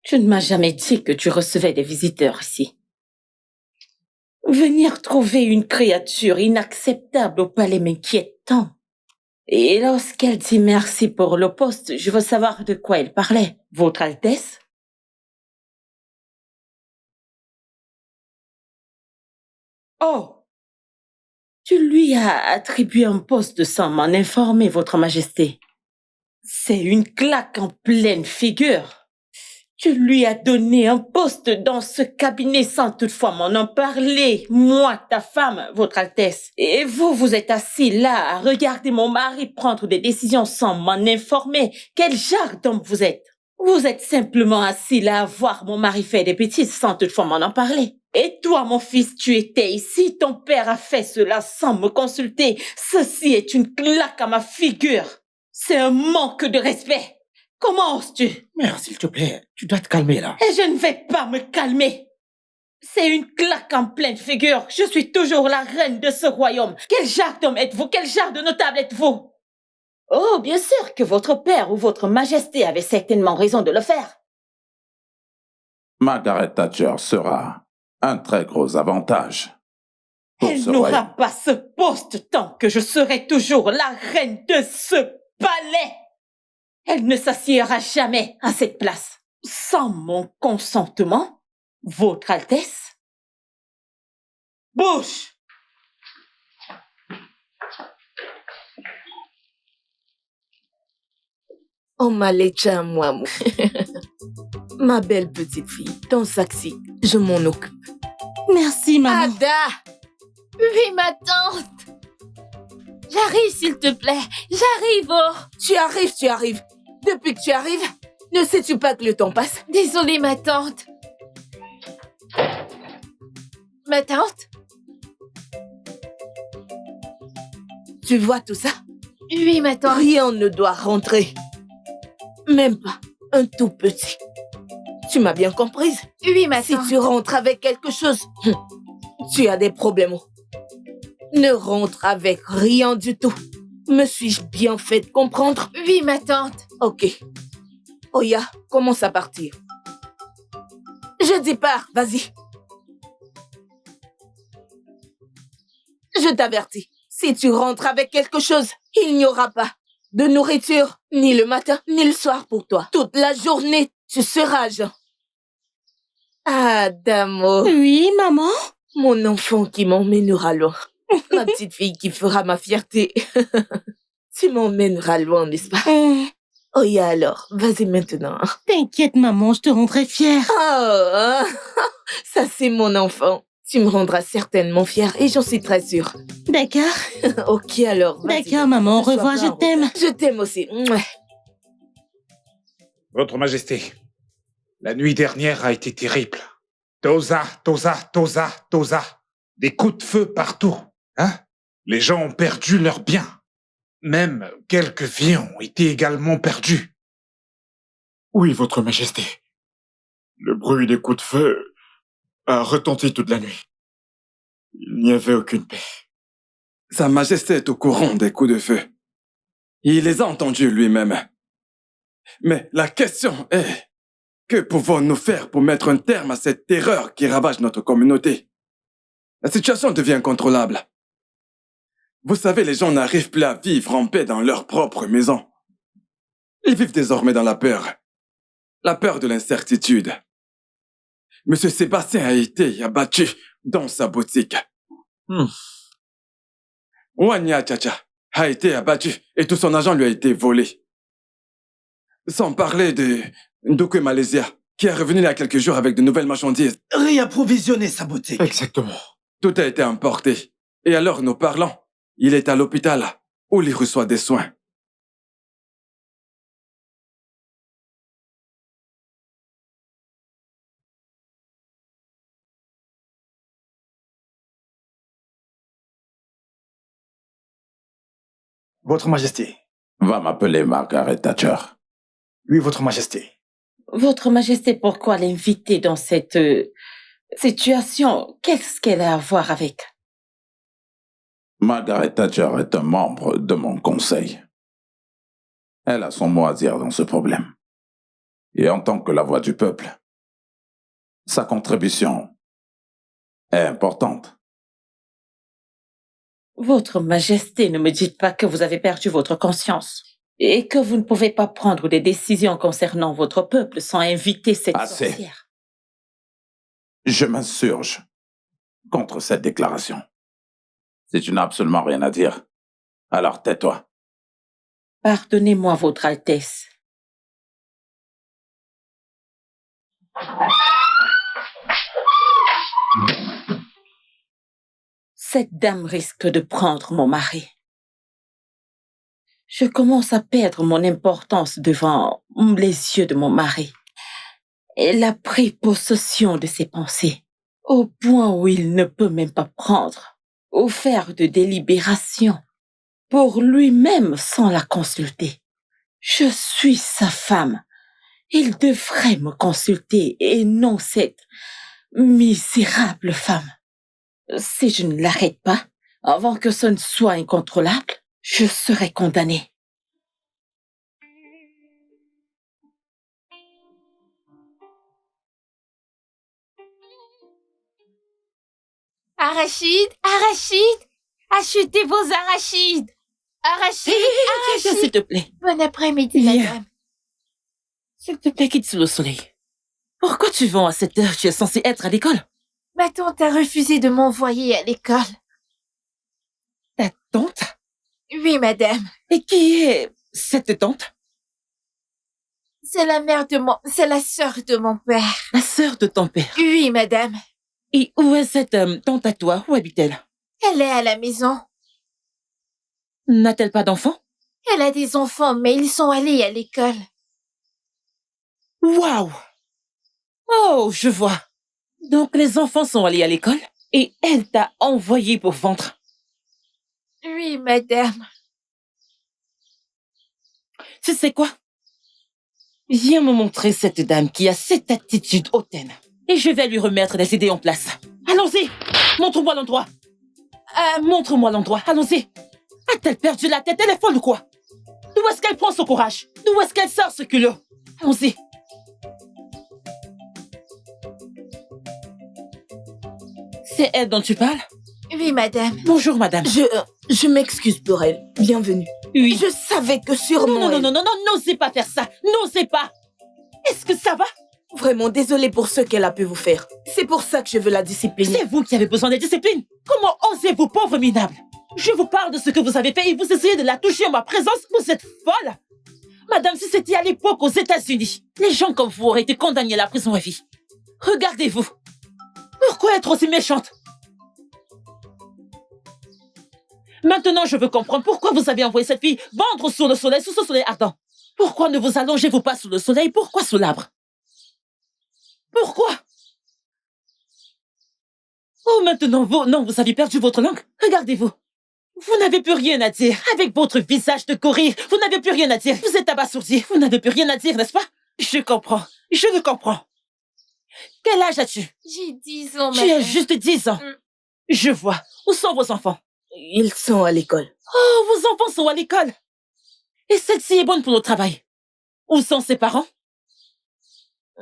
Tu ne m'as jamais dit que tu recevais des visiteurs ici. Venir trouver une créature inacceptable au palais m'inquiète tant. Et lorsqu'elle dit merci pour le poste, je veux savoir de quoi elle parlait. Votre Altesse? Oh! Tu lui as attribué un poste sans m'en informer, Votre Majesté. C'est une claque en pleine figure. Tu lui as donné un poste dans ce cabinet sans toutefois m'en en parler. Moi, ta femme, Votre Altesse. Et vous, vous êtes assis là à regarder mon mari prendre des décisions sans m'en informer. Quel genre d'homme vous êtes? Vous êtes simplement assis là à voir mon mari faire des bêtises sans toutefois m'en parler. Et toi, mon fils, tu étais ici, ton père a fait cela sans me consulter. Ceci est une claque à ma figure. C'est un manque de respect. Comment oses-tu? Mère, s'il te plaît, tu dois te calmer là. Et je ne vais pas me calmer. C'est une claque en pleine figure. Je suis toujours la reine de ce royaume. Quel genre d'homme êtes-vous? Quel genre de notable êtes-vous? Oh, bien sûr que votre père ou votre majesté avait certainement raison de le faire. Margaret Thatcher sera un très gros avantage. Elle n'aura pas ce poste tant que je serai toujours la reine de ce palais. Elle ne s'assiera jamais à cette place. Sans mon consentement, Votre Altesse. Bouche! Oh, ma lecha, moi. Ma belle petite fille, ton sac-ci, je m'en occupe. Merci, maman. Ada! Oui, ma tante. J'arrive, s'il te plaît. J'arrive, oh. Tu arrives. Depuis que tu arrives, ne sais-tu pas que le temps passe? Désolée, ma tante. Ma tante? Tu vois tout ça? Oui, ma tante. Rien ne doit rentrer. Même pas un tout petit. Tu m'as bien comprise? Oui, ma tante. Si tu rentres avec quelque chose, tu as des problèmes. Ne rentre avec rien du tout. Me suis-je bien fait comprendre? Oui, ma tante. Ok. Oya, commence à partir. Je dis pars, vas-y. Je t'avertis, si tu rentres avec quelque chose, il n'y aura pas de nourriture, ni le matin, ni le soir pour toi. Toute la journée, tu seras à jeun. Adamo. Oui, maman? Mon enfant qui m'emmènera loin. Ma petite fille qui fera ma fierté. Tu m'emmèneras loin, n'est-ce pas? Oh, ya alors, vas-y maintenant. T'inquiète, maman, je te rendrai fière. Oh, ça c'est mon enfant. Tu me rendras certainement fière et j'en suis très sûre. D'accord. Ok alors. D'accord, maman, au revoir, je t'aime. Je t'aime aussi. Votre Majesté, la nuit dernière a été terrible. Tosa. Des coups de feu partout. Hein? Les gens ont perdu leurs biens. Même quelques vies ont été également perdues. Oui, Votre Majesté. Le bruit des coups de feu a retenti toute la nuit. Il n'y avait aucune paix. Sa Majesté est au courant des coups de feu. Il les a entendus lui-même. Mais la question est, que pouvons-nous faire pour mettre un terme à cette terreur qui ravage notre communauté? La situation devient incontrôlable. Vous savez, les gens n'arrivent plus à vivre en paix dans leur propre maison. Ils vivent désormais dans la peur de l'incertitude. Monsieur Sébastien a été abattu dans sa boutique. Wanya Chacha a été abattu et tout son argent lui a été volé. Sans parler de Ndoukwe Malaysia, qui est revenu il y a quelques jours avec de nouvelles marchandises. Réapprovisionner sa boutique. Exactement. Tout a été emporté. Et alors, nous parlons, il est à l'hôpital où il reçoit des soins. Votre Majesté. Va m'appeler Margaret Thatcher. Oui, Votre Majesté. Votre Majesté, pourquoi l'inviter dans cette situation? Qu'est-ce qu'elle a à voir avec? Margaret Thatcher est un membre de mon conseil. Elle a son mot à dire dans ce problème. Et en tant que la voix du peuple, sa contribution est importante. Votre Majesté, ne me dites pas que vous avez perdu votre conscience et que vous ne pouvez pas prendre des décisions concernant votre peuple sans inviter cette sorcière. Je m'insurge contre cette déclaration. Si tu n'as absolument rien à dire, alors tais-toi. Pardonnez-moi, Votre Altesse. Cette dame risque de prendre mon mari. Je commence à perdre mon importance devant les yeux de mon mari. Elle a pris possession de ses pensées, au point où il ne peut même pas prendre ou faire de délibération pour lui-même sans la consulter. Je suis sa femme. Il devrait me consulter et non cette misérable femme. Si je ne l'arrête pas, avant que ce ne soit incontrôlable, je serai condamnée. Arachides, arachides, achetez vos arachides. Arachides, Viens, arachides. s'il te plaît. Bon après-midi, Viens. madame. S'il te plaît, quitte sous le soleil. Pourquoi tu vends à cette heure? Tu es censé être à l'école. Ma tante a refusé de m'envoyer à l'école. Ta tante? Oui, madame. Et qui est cette tante? C'est la sœur de mon père. La sœur de ton père. Oui, madame. Et où est cette tante à toi? Où habite-t-elle? Elle est à la maison. N'a-t-elle pas d'enfants? Elle a des enfants, mais ils sont allés à l'école. Waouh! Oh, je vois. Donc les enfants sont allés à l'école et elle t'a envoyé pour vendre. Oui, madame. Tu sais quoi? Viens me montrer cette dame qui a cette attitude hautaine. Et je vais lui remettre les idées en place. Allons-y! Montre-moi l'endroit. Montre-moi l'endroit. Allons-y. A-t-elle perdu la tête? Elle est folle ou quoi? D'où est-ce qu'elle prend ce courage? D'où est-ce qu'elle sort ce culot? Allons-y. C'est elle dont tu parles? Oui, madame. Bonjour, madame. Je m'excuse pour elle. Bienvenue. Oui. Je savais que sûrement... Non, n'osez pas faire ça. N'osez pas. Est-ce que ça va? Vraiment désolée pour ce qu'elle a pu vous faire. C'est pour ça que je veux la discipliner. C'est vous qui avez besoin de discipline. Comment osez-vous, pauvre minable? Je vous parle de ce que vous avez fait et vous essayez de la toucher en ma présence. Vous êtes folle. Madame, si c'était à l'époque aux États-Unis, les gens comme vous auraient été condamnés à la prison à vie. Regardez-vous. Pourquoi être aussi méchante? Maintenant, je veux comprendre pourquoi vous avez envoyé cette fille vendre sous le soleil, sous ce soleil ardent. Pourquoi ne vous allongez-vous pas sous le soleil? Pourquoi sous l'arbre? Pourquoi? Oh, maintenant, vous avez perdu votre langue. Regardez-vous. Vous n'avez plus rien à dire. Avec votre visage de gorille, vous n'avez plus rien à dire. Vous êtes abasourdi. Vous n'avez plus rien à dire, n'est-ce pas? Je comprends. Je le comprends. Quel âge as-tu? J'ai 10 ans, Tu madame. as juste 10 ans. Je vois. Où sont vos enfants? Ils sont à l'école. Oh, vos enfants sont à l'école. Et celle-ci est bonne pour le travail. Où sont ses parents?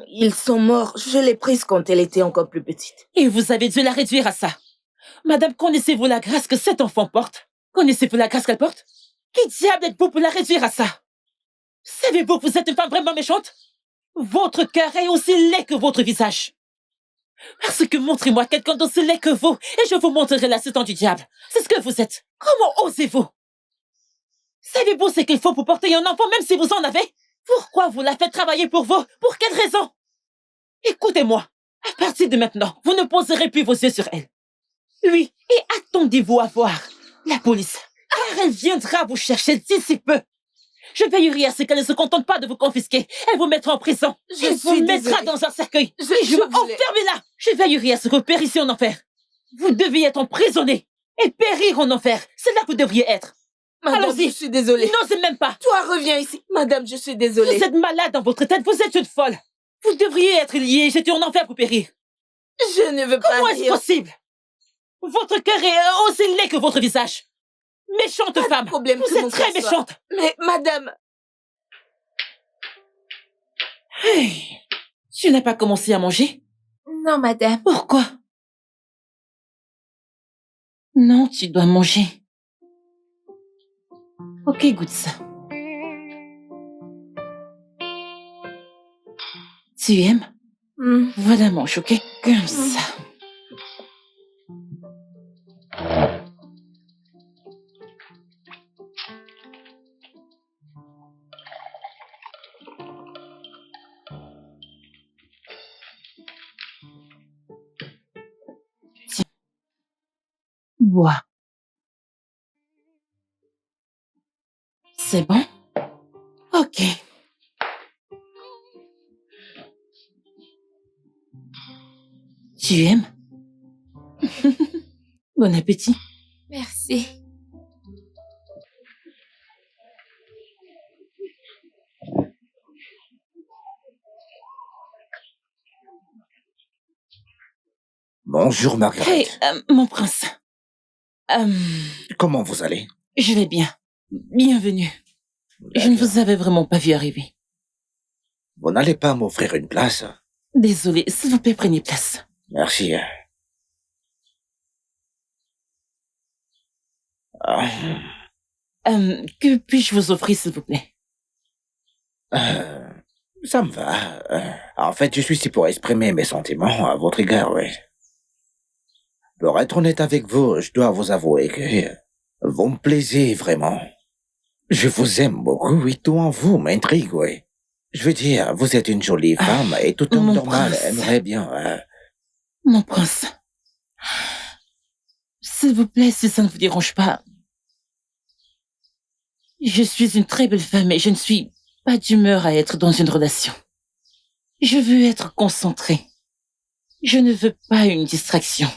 Ils sont morts. Je l'ai prise quand elle était encore plus petite. Et vous avez dû la réduire à ça. Madame, connaissez-vous la grâce que cet enfant porte? Connaissez-vous la grâce qu'elle porte? Qui diable êtes-vous pour la réduire à ça? Savez-vous que vous êtes une femme vraiment méchante? Votre cœur est aussi laid que votre visage. Parce que montrez-moi quelqu'un d'aussi laid que vous, et je vous montrerai l'assistant du diable. C'est ce que vous êtes. Comment osez-vous? Savez-vous ce qu'il faut pour porter un enfant, même si vous en avez? Pourquoi vous la faites travailler pour vous? Pour quelle raison? Écoutez-moi. À partir de maintenant, vous ne poserez plus vos yeux sur elle. Oui, et attendez-vous à voir la police, car elle viendra vous chercher d'ici peu. Je veillerai à ce qu'elle ne se contente pas de vous confisquer. Elle vous mettra en prison. Elle vous mettra dans un cercueil. Et je vous enfermer là. Je veillerai à ce que vous périssiez en enfer. Vous deviez être emprisonné et périr en enfer. C'est là que vous devriez être. Madame, Allons-y. je suis désolée. N'osez même pas. Toi, reviens ici. Madame, je suis désolée. Vous êtes malade dans votre tête. Vous êtes une folle. Vous devriez être lié et jeté en enfer pour périr. Je ne veux pas Comment est-ce rire. possible? Votre cœur est aussi laid que votre visage. Méchante femme. Problème Vous que mon êtes très cœur soit- méchante. Mais, madame... Hey, tu n'as pas commencé à manger? Non, madame. Pourquoi? Non, tu dois manger. Ok, goûte ça. Tu aimes? Voilà, mange, ok? Comme ça. Tiens. Bois. C'est bon? Ok. Tu aimes? Bon appétit. Merci. Bonjour, Margaret. Hey, mon prince. Comment vous allez? Je vais bien. Bienvenue. Je ne vous avais vraiment pas vu arriver. Vous n'allez pas m'offrir une place? Désolée, s'il vous plaît, prenez place. Merci. Que puis-je vous offrir, s'il vous plaît? Ça me va. En fait, je suis ici pour exprimer mes sentiments à votre égard, oui. Pour être honnête avec vous, je dois vous avouer que vous me plaisez vraiment. Je vous aime beaucoup et tout en vous m'intrigue, oui. Je veux dire, vous êtes une jolie femme et tout homme normal prince. aimerait bien... Mon prince. S'il vous plaît, si ça ne vous dérange pas. Je suis une très belle femme et je ne suis pas d'humeur à être dans une relation. Je veux être concentrée. Je ne veux pas une distraction.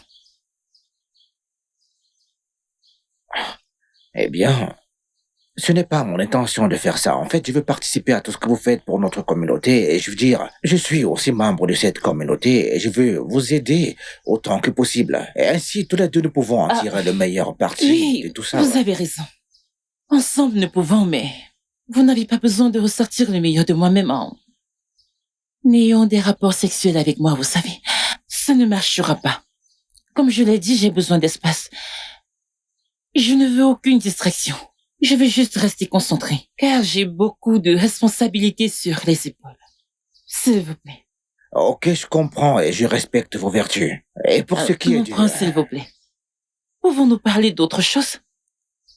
Eh bien, ce n'est pas mon intention de faire ça. En fait, je veux participer à tout ce que vous faites pour notre communauté et je veux dire, je suis aussi membre de cette communauté et je veux vous aider autant que possible. Et ainsi, tous les deux, nous pouvons en tirer le meilleur parti de tout ça. Vous avez raison. Ensemble, nous pouvons, mais vous n'avez pas besoin de ressortir le meilleur de moi-même en ayant des rapports sexuels avec moi, vous savez. Ça ne marchera pas. Comme je l'ai dit, j'ai besoin d'espace. Je ne veux aucune distraction. Je veux juste rester concentrée, car j'ai beaucoup de responsabilités sur les épaules. S'il vous plaît. Ok, je comprends et je respecte vos vertus. Et pour ce qui est Mon du... prince, s'il vous plaît. Pouvons-nous parler d'autre chose?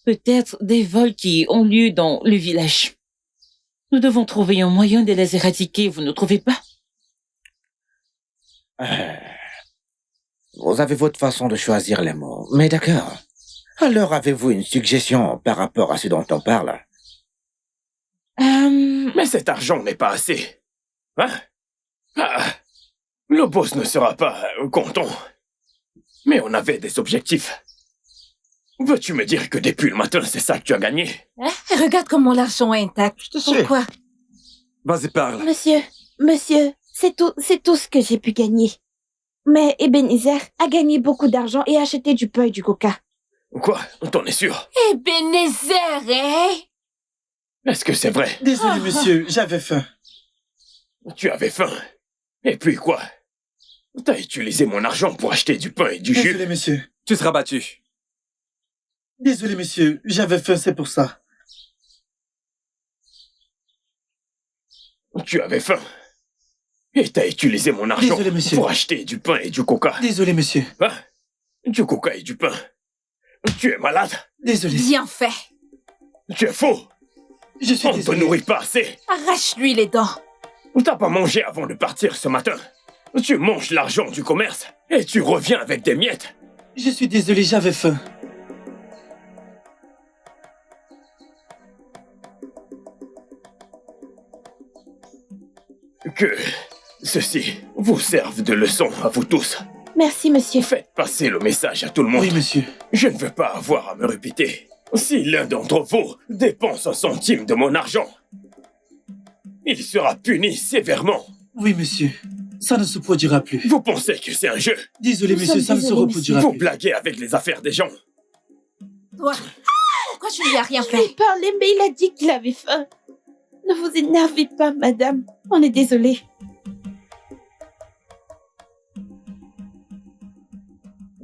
Peut-être des vols qui ont lieu dans le village. Nous devons trouver un moyen de les éradiquer, vous ne trouvez pas? Vous avez votre façon de choisir les mots, mais d'accord. Alors avez-vous une suggestion par rapport à ce dont on parle? Mais cet argent n'est pas assez. Hein? Le boss ne sera pas content. Mais on avait des objectifs. Veux-tu me dire que depuis le matin, c'est ça que tu as gagné? Hein? Regarde comment l'argent est intact. Pourquoi? Vas-y, parle. Monsieur, c'est tout ce que j'ai pu gagner. Mais Ebenezer a gagné beaucoup d'argent et a acheté du pain et du coca. Quoi? T'en es sûr? Ebenezer, hein? Est-ce que c'est vrai? Désolé, monsieur, j'avais faim. Tu avais faim? Et puis quoi? T'as utilisé mon argent pour acheter du pain et du jus? Désolé, monsieur. Tu seras battu. Désolé, monsieur, j'avais faim, c'est pour ça. Tu avais faim? Et t'as utilisé mon argent Désolé, monsieur. pour acheter du pain et du coca? Désolé, monsieur. Hein? Du coca et du pain? Tu es malade? Désolé. Bien fait. Tu es faux? Je suis On ne te nourrit pas assez. Arrache-lui les dents. T'as pas mangé avant de partir ce matin. Tu manges l'argent du commerce et tu reviens avec des miettes. Je suis désolé, j'avais faim. Que ceci vous serve de leçon à vous tous. Merci, monsieur. Faites passer le message à tout le monde. Oui, monsieur. Je ne veux pas avoir à me répéter. Si l'un d'entre vous dépense un centime de mon argent, il sera puni sévèrement. Oui, monsieur. Ça ne se produira plus. Vous pensez que c'est un jeu? Désolé, monsieur, ça ne se reproduira Vous plus. blaguez avec les affaires des gens. Toi, pourquoi tu lui as rien Je fait? lui ai parlé, mais il a dit qu'il avait faim. Ne vous énervez pas, madame. On est désolé.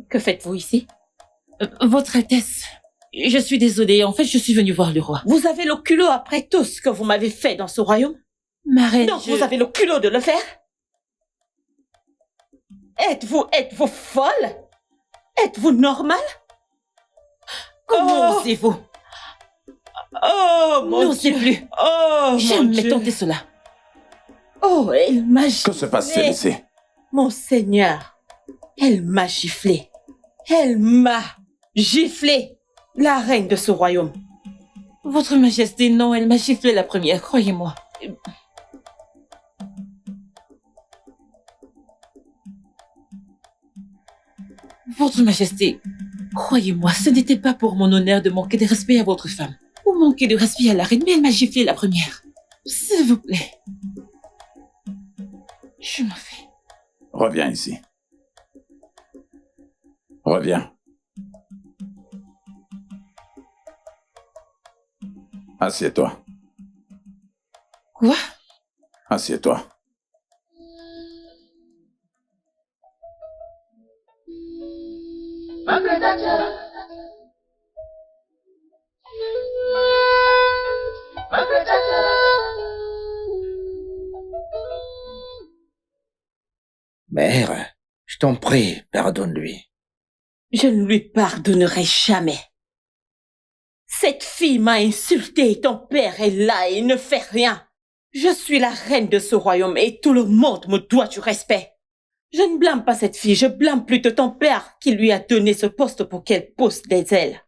Que faites-vous ici? Votre Altesse, je suis désolée. En fait, je suis venue voir le roi. Vous avez le culot après tout ce que vous m'avez fait dans ce royaume? Ma reine, Donc vous avez le culot de le faire? Êtes-vous folle? Êtes-vous normale? Comment osez-vous? Oh, mon N'osez Dieu. plus. Oh, mon Jamais Dieu. tenter cela. Oh, elle m'a giflé. Que se passe-t-il ici? Mon Seigneur, elle m'a giflé. Elle m'a giflé. La reine de ce royaume. Votre Majesté, non, elle m'a giflé la première, croyez-moi. Votre Majesté, croyez-moi, ce n'était pas pour mon honneur de manquer de respect à votre femme, ou manquer de respect à la reine, mais elle m'a giflé la première. S'il vous plaît. Je m'en vais. Reviens ici. Reviens. Assieds-toi. Quoi? Assieds-toi. Mère, je t'en prie, pardonne-lui. Je ne lui pardonnerai jamais. Cette fille m'a insulté, ton père est là et ne fait rien. Je suis la reine de ce royaume et tout le monde me doit du respect. Je ne blâme pas cette fille, je blâme plutôt ton père qui lui a donné ce poste pour qu'elle pousse des ailes.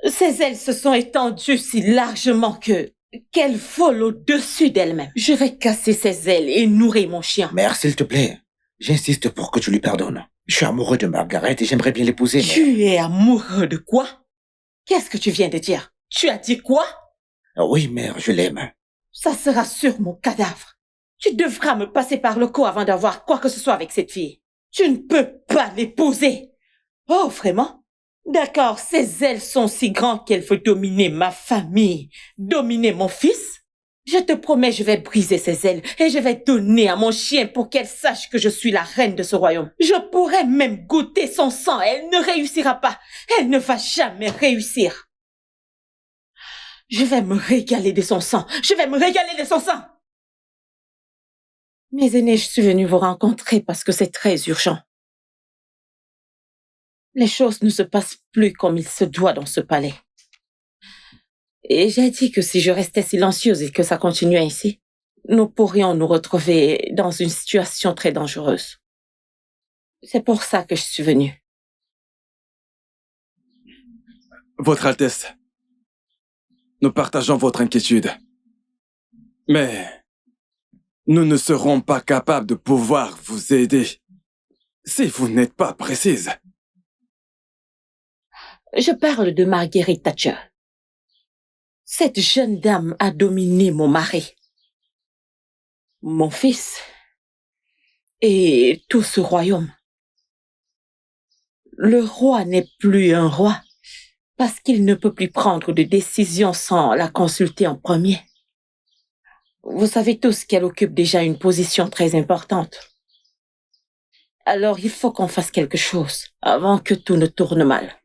Ses ailes se sont étendues si largement qu'elle vole au-dessus d'elle-même. Je vais casser ses ailes et nourrir mon chien. Mère, s'il te plaît, j'insiste pour que tu lui pardonnes. Je suis amoureux de Margaret et j'aimerais bien l'épouser, mais... Tu es amoureux de quoi? Qu'est-ce que tu viens de dire? Tu as dit quoi? Oui, mère, je l'aime. Ça sera sur mon cadavre. Tu devras me passer par le cou avant d'avoir quoi que ce soit avec cette fille. Tu ne peux pas l'épouser. Oh, vraiment? D'accord, ses ailes sont si grandes qu'elle veut dominer ma famille, dominer mon fils. Je te promets, je vais briser ses ailes et je vais donner à mon chien pour qu'elle sache que je suis la reine de ce royaume. Je pourrais même goûter son sang. Elle ne réussira pas. Elle ne va jamais réussir. Je vais me régaler de son sang. Je vais me régaler de son sang. Mes aînés, je suis venue vous rencontrer parce que c'est très urgent. Les choses ne se passent plus comme il se doit dans ce palais. Et j'ai dit que si je restais silencieuse et que ça continuait ainsi, nous pourrions nous retrouver dans une situation très dangereuse. C'est pour ça que je suis venue. Votre Altesse, nous partageons votre inquiétude. Mais nous ne serons pas capables de pouvoir vous aider si vous n'êtes pas précise. Je parle de Margaret Thatcher. Cette jeune dame a dominé mon mari, mon fils et tout ce royaume. Le roi n'est plus un roi parce qu'il ne peut plus prendre de décision sans la consulter en premier. Vous savez tous qu'elle occupe déjà une position très importante. Alors il faut qu'on fasse quelque chose avant que tout ne tourne mal.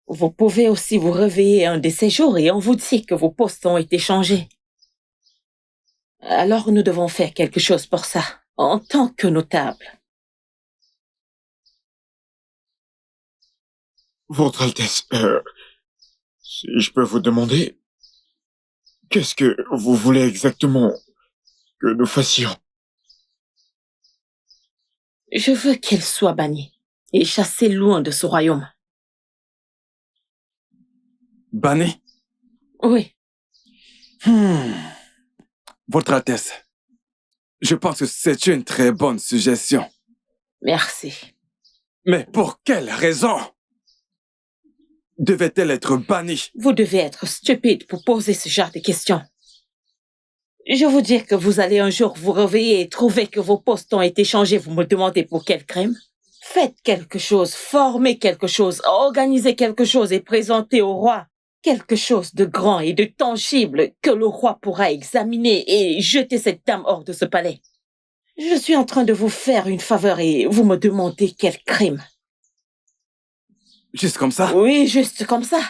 Vous pouvez aussi vous réveiller un de ces jours et on vous dit que vos postes ont été changés. Alors nous devons faire quelque chose pour ça, en tant que notable. Votre Altesse, si je peux vous demander, qu'est-ce que vous voulez exactement que nous fassions? Je veux qu'elle soit bannie et chassée loin de ce royaume. Banni? Oui. Votre Altesse, je pense que c'est une très bonne suggestion. Merci. Mais pour quelle raison devait-elle être bannie? Vous devez être stupide pour poser ce genre de questions. Je vous dis que vous allez un jour vous réveiller et trouver que vos postes ont été changés. Vous me demandez pour quel crime? Faites quelque chose, formez quelque chose, organisez quelque chose et présentez au roi quelque chose de grand et de tangible que le roi pourra examiner et jeter cette dame hors de ce palais. Je suis en train de vous faire une faveur et vous me demandez quel crime. Juste comme ça? Oui, juste comme ça.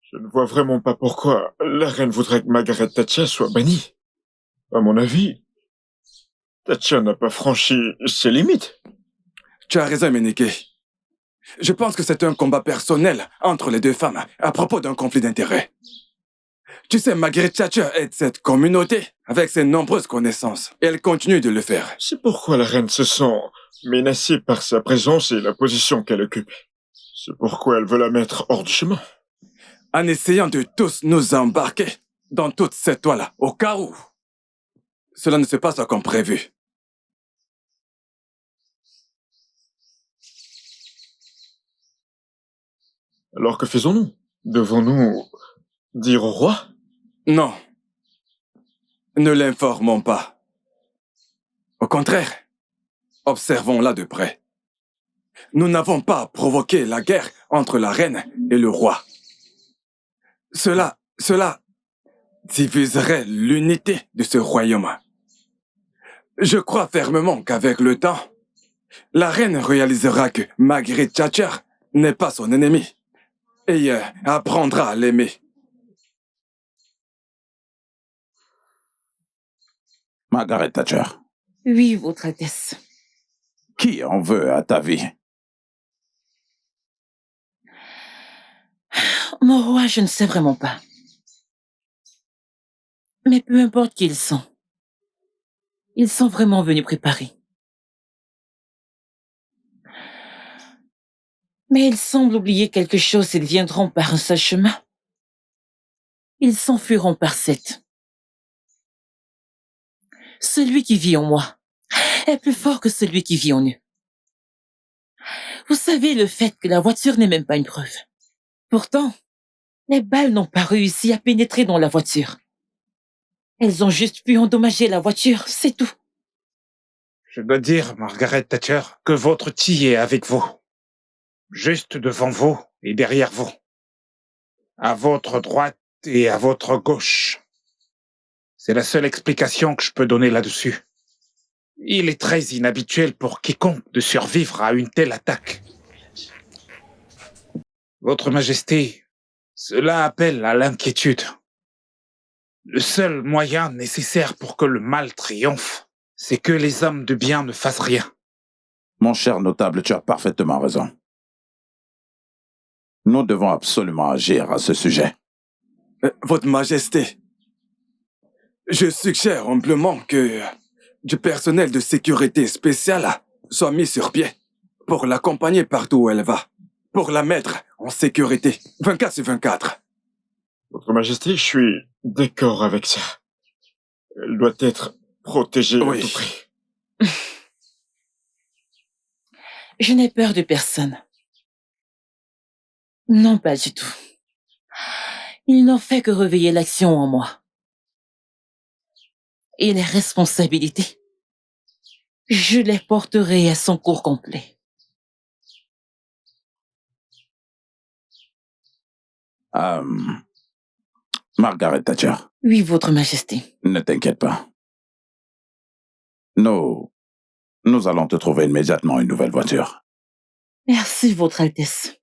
Je ne vois vraiment pas pourquoi la reine voudrait que Margaret Thatcher soit bannie. À mon avis, Thatcher n'a pas franchi ses limites. Tu as raison, Menike. Je pense que c'est un combat personnel entre les deux femmes à propos d'un conflit d'intérêts. Tu sais, Margaret Thatcher aide cette communauté avec ses nombreuses connaissances. Et elle continue de le faire. C'est pourquoi la reine se sent menacée par sa présence et la position qu'elle occupe. C'est pourquoi elle veut la mettre hors du chemin. En essayant de tous nous embarquer dans toute cette toile, au cas où cela ne se passe comme prévu. Alors que faisons-nous? Devons-nous dire au roi? Non. Ne l'informons pas. Au contraire, observons-la de près. Nous n'avons pas provoqué la guerre entre la reine et le roi. Cela diviserait l'unité de ce royaume. Je crois fermement qu'avec le temps, la reine réalisera que Margaret Thatcher n'est pas son ennemi et apprendra à l'aimer. Margaret Thatcher, Oui, Votre Altesse. qui en veut à ta vie? Mon roi, je ne sais vraiment pas. Mais peu importe qui ils sont vraiment venus préparer. Mais ils semblent oublier quelque chose s'ils viendront par un seul chemin. Ils s'enfuiront par 7. Celui qui vit en moi est plus fort que celui qui vit en eux. Vous savez, le fait que la voiture n'est même pas une preuve. Pourtant, les balles n'ont pas réussi à pénétrer dans la voiture. Elles ont juste pu endommager la voiture, c'est tout. Je dois dire, Margaret Thatcher, que votre ti est avec vous. Juste devant vous et derrière vous. À votre droite et à votre gauche. C'est la seule explication que je peux donner là-dessus. Il est très inhabituel pour quiconque de survivre à une telle attaque. Votre Majesté, cela appelle à l'inquiétude. Le seul moyen nécessaire pour que le mal triomphe, c'est que les hommes de bien ne fassent rien. Mon cher notable, tu as parfaitement raison. Nous devons absolument agir à ce sujet. Votre Majesté, je suggère humblement que du personnel de sécurité spéciale soit mis sur pied pour l'accompagner partout où elle va, pour la mettre en sécurité 24/24. Votre Majesté, je suis d'accord avec ça. Elle doit être protégée à tout prix. Je n'ai peur de personne. Non, pas du tout. Il n'en fait que réveiller l'action en moi. Et les responsabilités, je les porterai à son cours complet. Margaret Thatcher. Oui, Votre Majesté. Ne t'inquiète pas. Nous allons te trouver immédiatement une nouvelle voiture. Merci, Votre Altesse.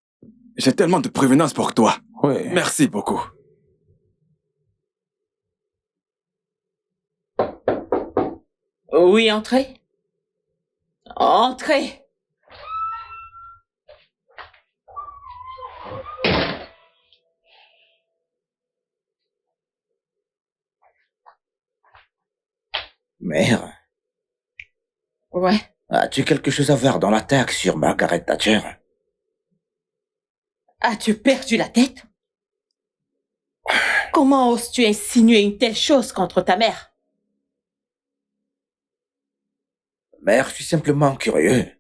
J'ai tellement de prévenance pour toi. Oui. Merci beaucoup. Oui, entrez. Entrez. Mère, Ouais. as-tu quelque chose à voir dans l'attaque sur Margaret Thatcher? As-tu perdu la tête? Comment oses-tu insinuer une telle chose contre ta mère? Mère, je suis simplement curieux,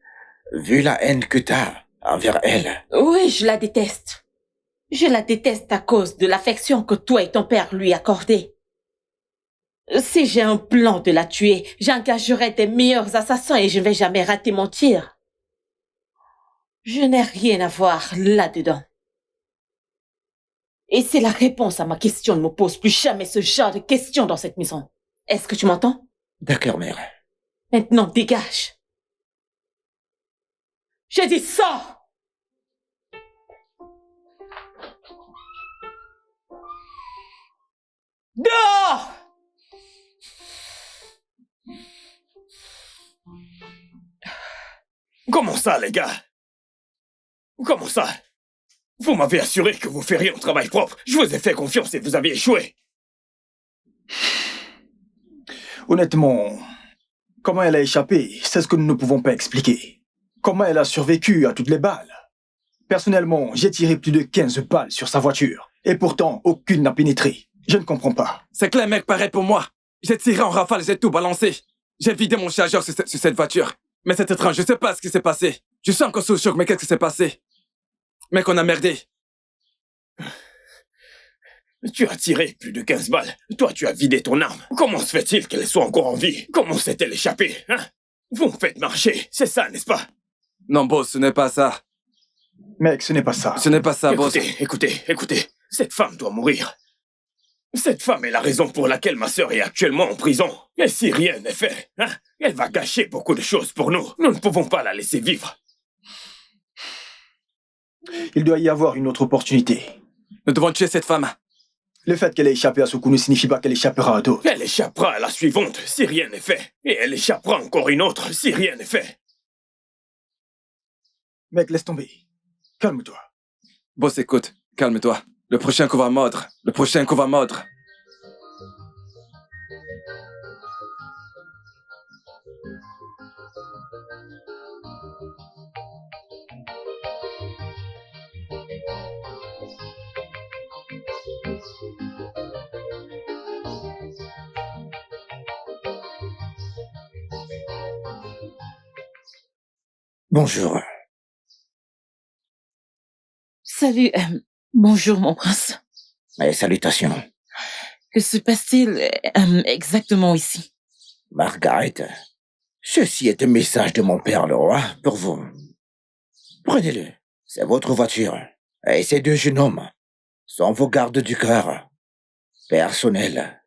vu la haine que t'as envers elle. Oui, je la déteste. Je la déteste à cause de l'affection que toi et ton père lui accordaient. Si j'ai un plan de la tuer, j'engagerai des meilleurs assassins et je ne vais jamais rater mon tir. Je n'ai rien à voir là-dedans. Et c'est la réponse à ma question. Ne me pose plus jamais ce genre de questions dans cette maison. Est-ce que tu m'entends? D'accord, mère. Maintenant, dégage. J'ai dit sors! Dehors! Comment ça, les gars? Comment ça? Vous m'avez assuré que vous feriez un travail propre. Je vous ai fait confiance et vous avez échoué. Honnêtement, comment elle a échappé, c'est ce que nous ne pouvons pas expliquer. Comment elle a survécu à toutes les balles? Personnellement, j'ai tiré plus de 15 balles sur sa voiture. Et pourtant, aucune n'a pénétré. Je ne comprends pas. C'est que les mecs, pareil pour moi. J'ai tiré en rafale, j'ai tout balancé. J'ai vidé mon chargeur sur cette voiture. Mais c'est étrange, je sais pas ce qui s'est passé. Je suis encore sous le choc, mais qu'est-ce qui s'est passé? Mec, on a merdé. Tu as tiré plus de 15 balles. Toi, tu as vidé ton arme. Comment se fait-il qu'elle soit encore en vie? Comment s'est-elle échappée, hein? Vous me faites marcher, c'est ça, n'est-ce pas? Non, boss, ce n'est pas ça. Mec, ce n'est pas ça. Ce n'est pas ça, boss. Écoutez. Cette femme doit mourir. Cette femme est la raison pour laquelle ma sœur est actuellement en prison. Et si rien n'est fait, hein, elle va gâcher beaucoup de choses pour nous. Nous ne pouvons pas la laisser vivre. Il doit y avoir une autre opportunité. Nous devons tuer cette femme. Le fait qu'elle ait échappé à ce coup ne signifie pas qu'elle échappera à d'autres. Elle échappera à la suivante si rien n'est fait. Et elle échappera encore une autre si rien n'est fait. Mec, laisse tomber. Calme-toi. Boss, écoute, calme-toi. Le prochain coup va mordre. Le prochain coup va mordre. Bonjour. Salut, bonjour mon prince. Et salutations. Que se passe-t-il exactement ici? Margaret, ceci est un message de mon père le roi pour vous. Prenez-le, c'est votre voiture. Et ces deux jeunes hommes sont vos gardes du cœur. Personnels.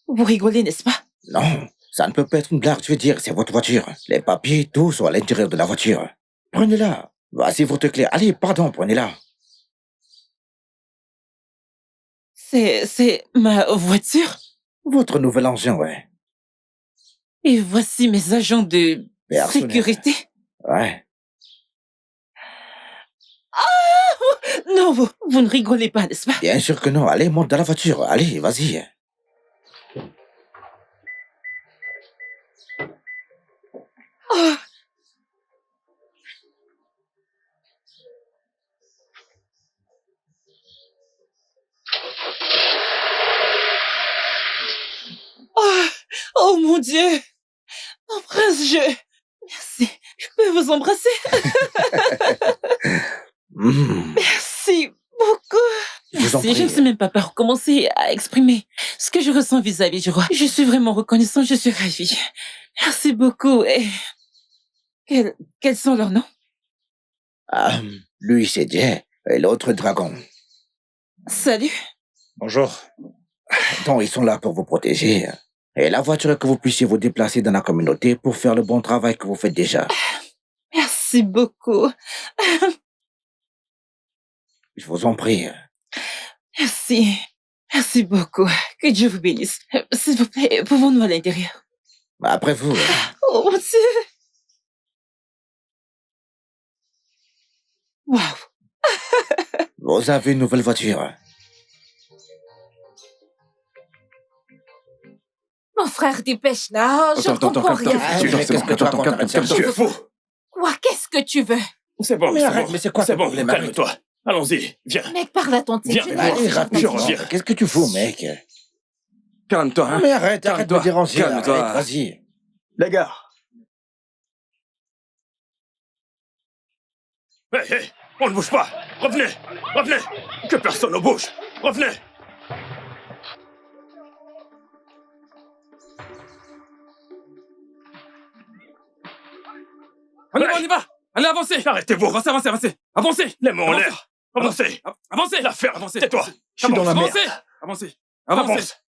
Vous rigolez, n'est-ce pas? Non, ça ne peut pas être une blague, je veux dire, c'est votre voiture. Les papiers, tout sont à l'intérieur de la voiture. Prenez-la. Voici votre clé. Allez, pardon, prenez-la. C'est ma voiture? Votre nouvel engin, ouais. Et voici mes agents de sécurité? Ouais. Ah! Non, vous ne rigolez pas, n'est-ce pas? Bien sûr que non. Allez, monte dans la voiture. Allez, vas-y. Oh. Oh mon Dieu! Mon prince, Merci. Je peux vous embrasser? Merci beaucoup. Merci. Je ne sais même pas par où commencer à exprimer ce que je ressens vis-à-vis du roi. Je suis vraiment reconnaissante, je suis ravie. Merci beaucoup. Et quels sont leurs noms? Lui, c'est Jay, et l'autre Dragon. Salut. Bonjour. Donc, ils sont là pour vous protéger. Et la voiture est que vous puissiez vous déplacer dans la communauté pour faire le bon travail que vous faites déjà. Merci beaucoup. Je vous en prie. Merci. Merci beaucoup. Que Dieu vous bénisse. S'il vous plaît, pouvons-nous à l'intérieur? Après vous. Oh mon Dieu. Waouh. Vous avez une nouvelle voiture. Mon frère, dépêche-là, je ne comprends rien. Tu es fou. Quoi, qu'est-ce que tu veux? C'est bon, Mais c'est arrête, bon. mais c'est quoi C'est ton bon, problème? calme-toi. Allons-y, viens. Mec, parle à ton Viens, Allez, rapidement. je reviens. Qu'est-ce que tu fous, mec? Calme-toi, hein. Mais arrête de me déranger. Calme-toi. Arrête, vas-y. Les gars. Hé, on ne bouge pas. Revenez. Que personne ne bouge. Revenez. Allez, on y va. Allez, avancez. Arrêtez-vous. Avancez. Avancez. Les mains en l'air. Avancez. Avancez. L'affaire. Avancez. Tais-toi. Je suis dans la merde. Avancez.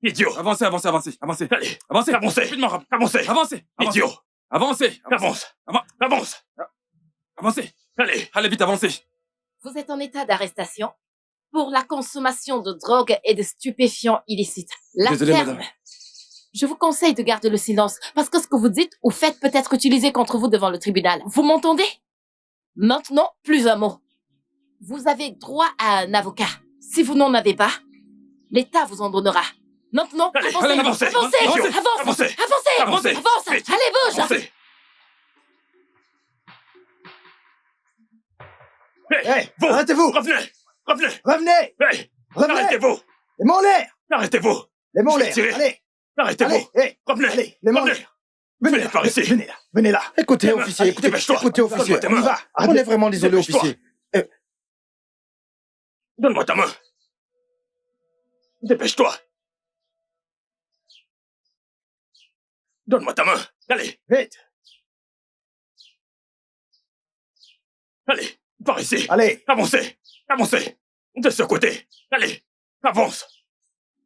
Idiot. Avancez. Allez. Avancez. Avancez. Rapidement. Avancez. Avancez. Idiot. Avancez. Avance. Avancez. Allez. Allez vite, avancez. Vous êtes en état d'arrestation pour la consommation de drogue et de stupéfiants illicites. La Désolé, ferme. madame. Je vous conseille de garder le silence parce que ce que vous dites ou faites peut être utilisé contre vous devant le tribunal. Vous m'entendez? Maintenant, plus un mot. Vous avez droit à un avocat. Si vous n'en avez pas, l'État vous en donnera. Maintenant, Allez, avancez, avancez. avance. Vite. Allez, bouge. Avancez. Hey, vous, arrêtez-vous. Revenez. Revenez. Hey, Revenez. arrêtez-vous. Les mains en l'air. Arrêtez-vous. Les mains en Je vais l'air. tirer. Allez. Arrêtez-vous. Allez. Hey. Revenez. Allez, les mains en Revenez. l'air. Venez Venez là. par ici. Venez là. Venez là. Écoutez, Demain, officier, allez, dépêche-toi. écoutez, officier. Donne-moi ta main. On y va. On est vraiment désolé, Dépêche-toi. officier. Donne-moi ta main. Dépêche-toi. Donne-moi ta main. Allez. Vite. Allez, par ici. Allez. Avancez. Avancez. De ce côté. Allez. Avance.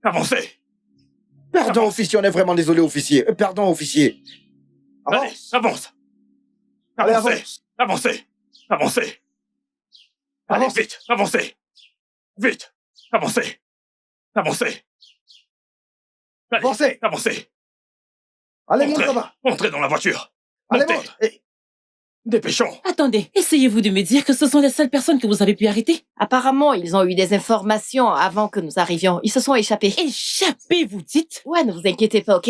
Avancez. Pardon, officier, on est vraiment désolé, officier. Pardon, officier. Allez, avance. Allez, Avancez. avance. Avancez. Avancez. Allez, Avance. vite. Avancez. Vite. Avancez. Avancez. Allez, Avancez. avancez. Allez, monte Entrez. là-bas. Entrez dans la voiture. Allez, Montez. monte. Hey. Dépêchons. Attendez, essayez-vous de me dire que ce sont les seules personnes que vous avez pu arrêter? Apparemment, ils ont eu des informations avant que nous arrivions. Ils se sont échappés. Échappés, vous dites? Ouais, ne vous inquiétez pas, ok?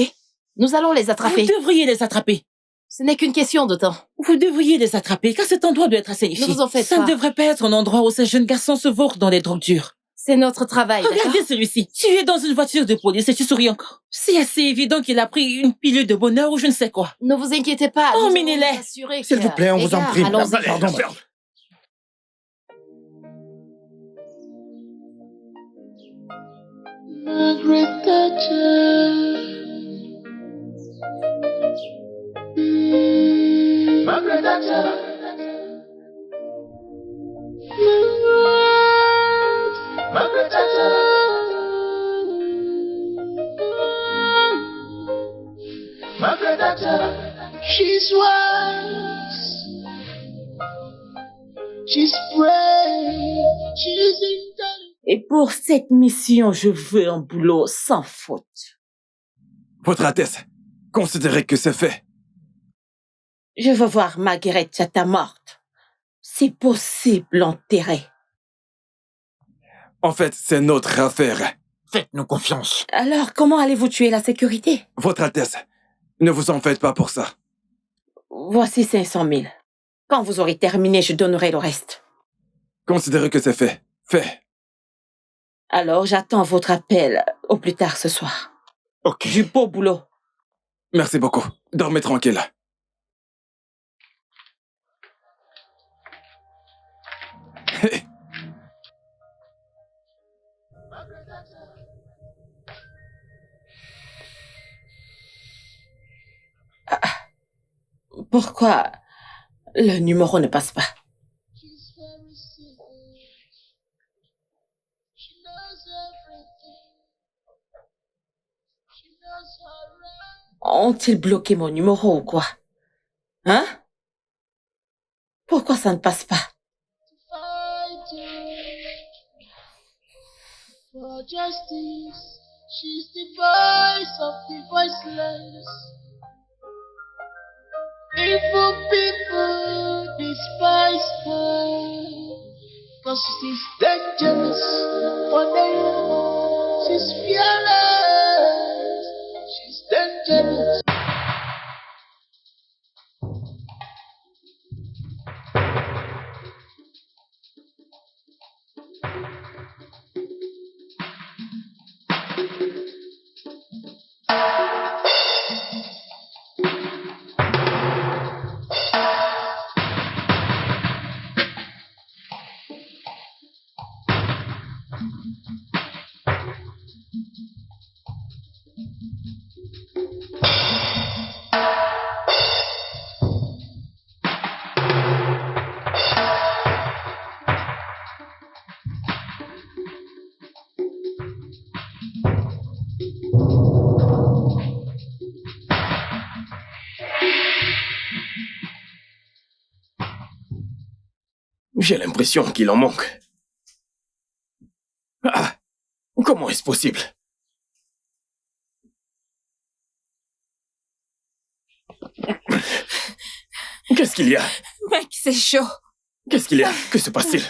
Nous allons les attraper. Vous devriez les attraper. Ce n'est qu'une question de temps. Vous devriez les attraper, car cet endroit doit être assainifié. Ne vous en faites Ça pas. ne devrait pas être un endroit où ces jeunes garçons se vautrent dans les drogues dures. C'est notre travail, d'accord? Regardez celui-ci. Tu es dans une voiture de police et tu souris encore. C'est assez évident qu'il a pris une pilule de bonheur ou je ne sais quoi. Ne vous inquiétez pas. nous allons Emmenez-les. nous assurer S'il que- vous plaît, on Les vous en gars, prie. allons-y. Allez, Pardon. ferme. Margaret Thatcher. Margaret Thatcher. Margaret Thatcher. Margaret Thatcher. She's wise. She's brave. She's intelligent. Et pour cette mission, je veux un boulot sans faute. Votre Altesse, considérez que c'est fait. Je veux voir Margaret Chata morte. Si possible, enterrée. En fait, c'est notre affaire. Faites-nous confiance. Alors, comment allez-vous tuer la sécurité? Votre Altesse, ne vous en faites pas pour ça. Voici 500 000. Quand vous aurez terminé, je donnerai le reste. Considérez que c'est fait. Fait. Alors, j'attends votre appel au plus tard ce soir. Ok. Du beau boulot. Merci beaucoup. Dormez tranquille. Pourquoi le numéro ne passe pas? She's very simple. She knows everything. She knows her right. Ont-ils bloqué mon numéro ou quoi? Hein? Pourquoi ça ne passe pas? Fight for justice. She's the voice of the voiceless. Evil people despise her, 'cause she's dangerous for them. She's fearless. She's dangerous. J'ai l'impression qu'il en manque. Ah! Comment est-ce possible? Qu'est-ce qu'il y a? Mec, c'est chaud. Qu'est-ce qu'il y a? Que se passe-t-il?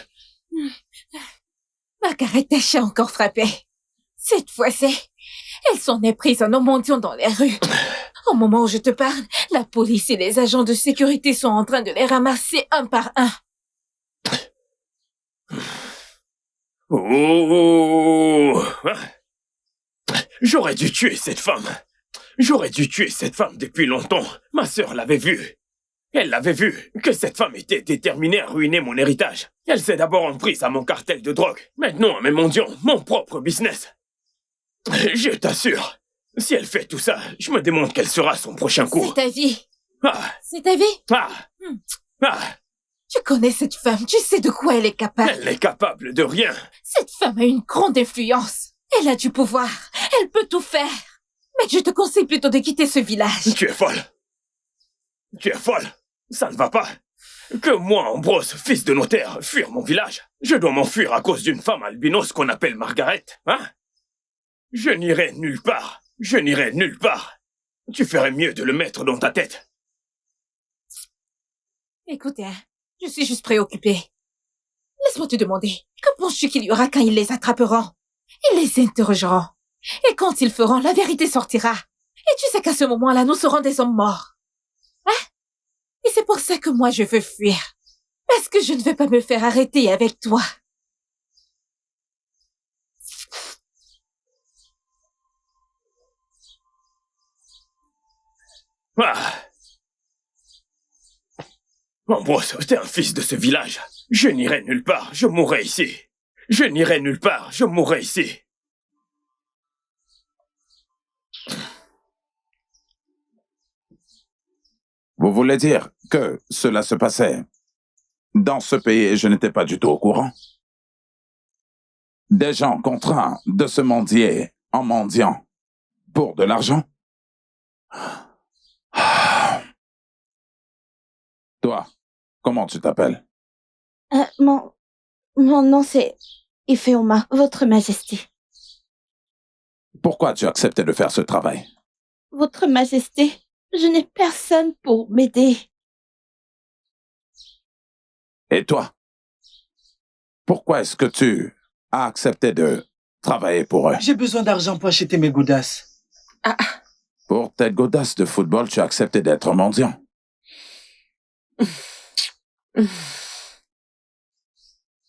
Margaret Thatcher a encore frappé. Cette fois-ci, elles s'en est prise à nos mendiants dans les rues. Au moment où je te parle, la police et les agents de sécurité sont en train de les ramasser un par un. Oh! J'aurais dû tuer cette femme. J'aurais dû tuer cette femme depuis longtemps. Ma sœur l'avait vu. Elle l'avait vu, que cette femme était déterminée à ruiner mon héritage. Elle s'est d'abord en prise à mon cartel de drogue. Maintenant à mes mendiants, mon propre business. Je t'assure, si elle fait tout ça, je me demande quel sera son prochain coup. C'est ta vie. Ah! C'est ta vie. Ah! Ah! Tu connais cette femme, tu sais de quoi elle est capable. Elle n'est capable de rien. Cette femme a une grande influence. Elle a du pouvoir. Elle peut tout faire. Mais je te conseille plutôt de quitter ce village. Tu es folle. Tu es folle. Ça ne va pas. Que moi, Ambrose, fils de notaire, fuir mon village. Je dois m'enfuir à cause d'une femme albinos qu'on appelle Margaret. Hein? Je n'irai nulle part. Je n'irai nulle part. Tu ferais mieux de le mettre dans ta tête. Écoute, hein, je suis juste préoccupée. Laisse-moi te demander, que penses-tu qu'il y aura quand ils les attraperont? Ils les interrogeront. Et quand ils feront, la vérité sortira. Et tu sais qu'à ce moment-là, nous serons des hommes morts. Hein? Et c'est pour ça que moi, je veux fuir. Parce que je ne veux pas me faire arrêter avec toi. Ah! Ambrose, t'es un fils de ce village. Je n'irai nulle part, je mourrai ici. Je n'irai nulle part, je mourrai ici. Vous voulez dire que cela se passait dans ce pays et je n'étais pas du tout au courant? Des gens contraints de se mendier en mendiant pour de l'argent? Toi, comment tu t'appelles? Mon nom c'est Ifeoma, Votre Majesté. Pourquoi tu as accepté de faire ce travail? Votre Majesté, je n'ai personne pour m'aider. Et toi? Pourquoi est-ce que tu as accepté de travailler pour eux? J'ai besoin d'argent pour acheter mes godasses. Pour tes godasses de football, tu as accepté d'être mendiant.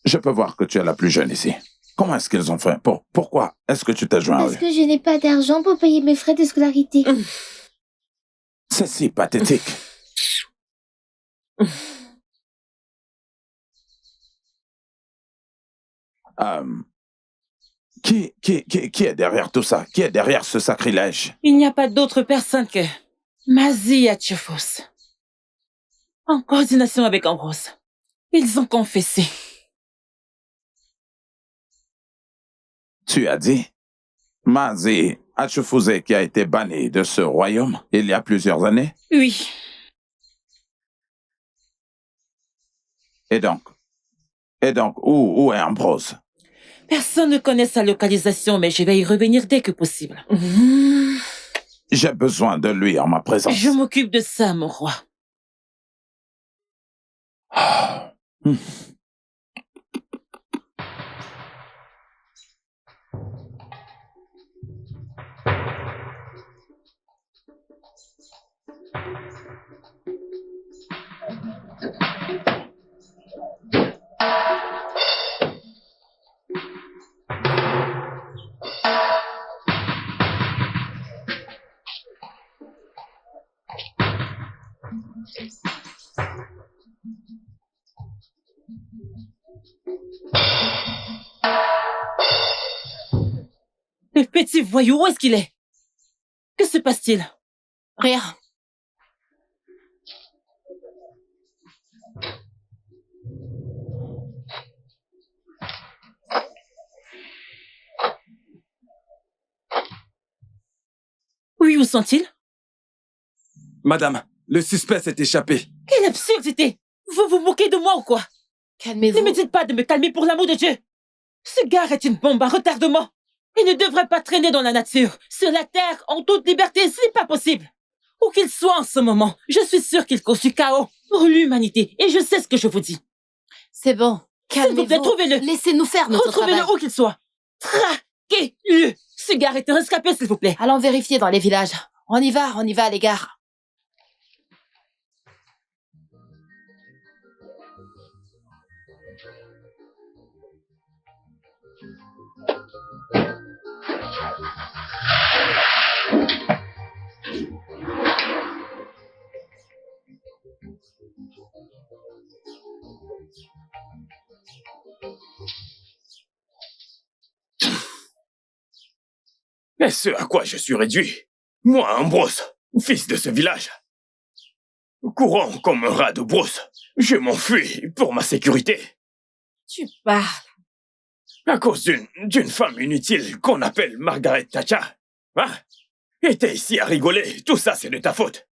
Je peux voir que tu es la plus jeune ici. Comment est-ce qu'ils ont fait? Pourquoi est-ce que tu t'es joint à eux? Parce que je n'ai pas d'argent pour payer mes frais de scolarité. C'est si pathétique. Qui est derrière tout ça? Qui est derrière ce sacrilège? Il n'y a pas d'autre personne que Mazi Atchefos. En coordination avec Ambrose. Ils ont confessé. Tu as dit Mazi Atchefouze qui a été banni de ce royaume il y a plusieurs années? Oui. Et donc, où est Ambrose? Personne ne connaît sa localisation, mais je vais y revenir dès que possible. J'ai besoin de lui en ma présence. Je m'occupe de ça, mon roi. Le petit voyou, où est-ce qu'il est? Que se passe-t-il? Rien. Oui, où sont-ils? Madame, le suspect s'est échappé. Quelle absurdité! Vous vous moquez de moi ou quoi? Calmez-vous. Ne me dites pas de me calmer pour l'amour de Dieu. Ce gars est une bombe à retardement. Il ne devrait pas traîner dans la nature, sur la terre, en toute liberté, c'est pas possible. Où qu'il soit en ce moment, je suis sûre qu'il cause du chaos pour l'humanité. Et je sais ce que je vous dis. C'est bon. Calmez-vous. S'il vous plaît, trouvez-le. Laissez-nous faire notre travail. Retrouvez-le où qu'il soit. Traquez-le. Ce gars est un rescapé, s'il vous plaît. Allons vérifier dans les villages. On y va, les gars. Et ce à quoi je suis réduit, moi, Ambrose, fils de ce village. Courant comme un rat de brousse, je m'enfuis pour ma sécurité. Tu parles. À cause d'une femme inutile qu'on appelle Margaret Thatcher. Hein? Et t'es ici à rigoler, tout ça c'est de ta faute.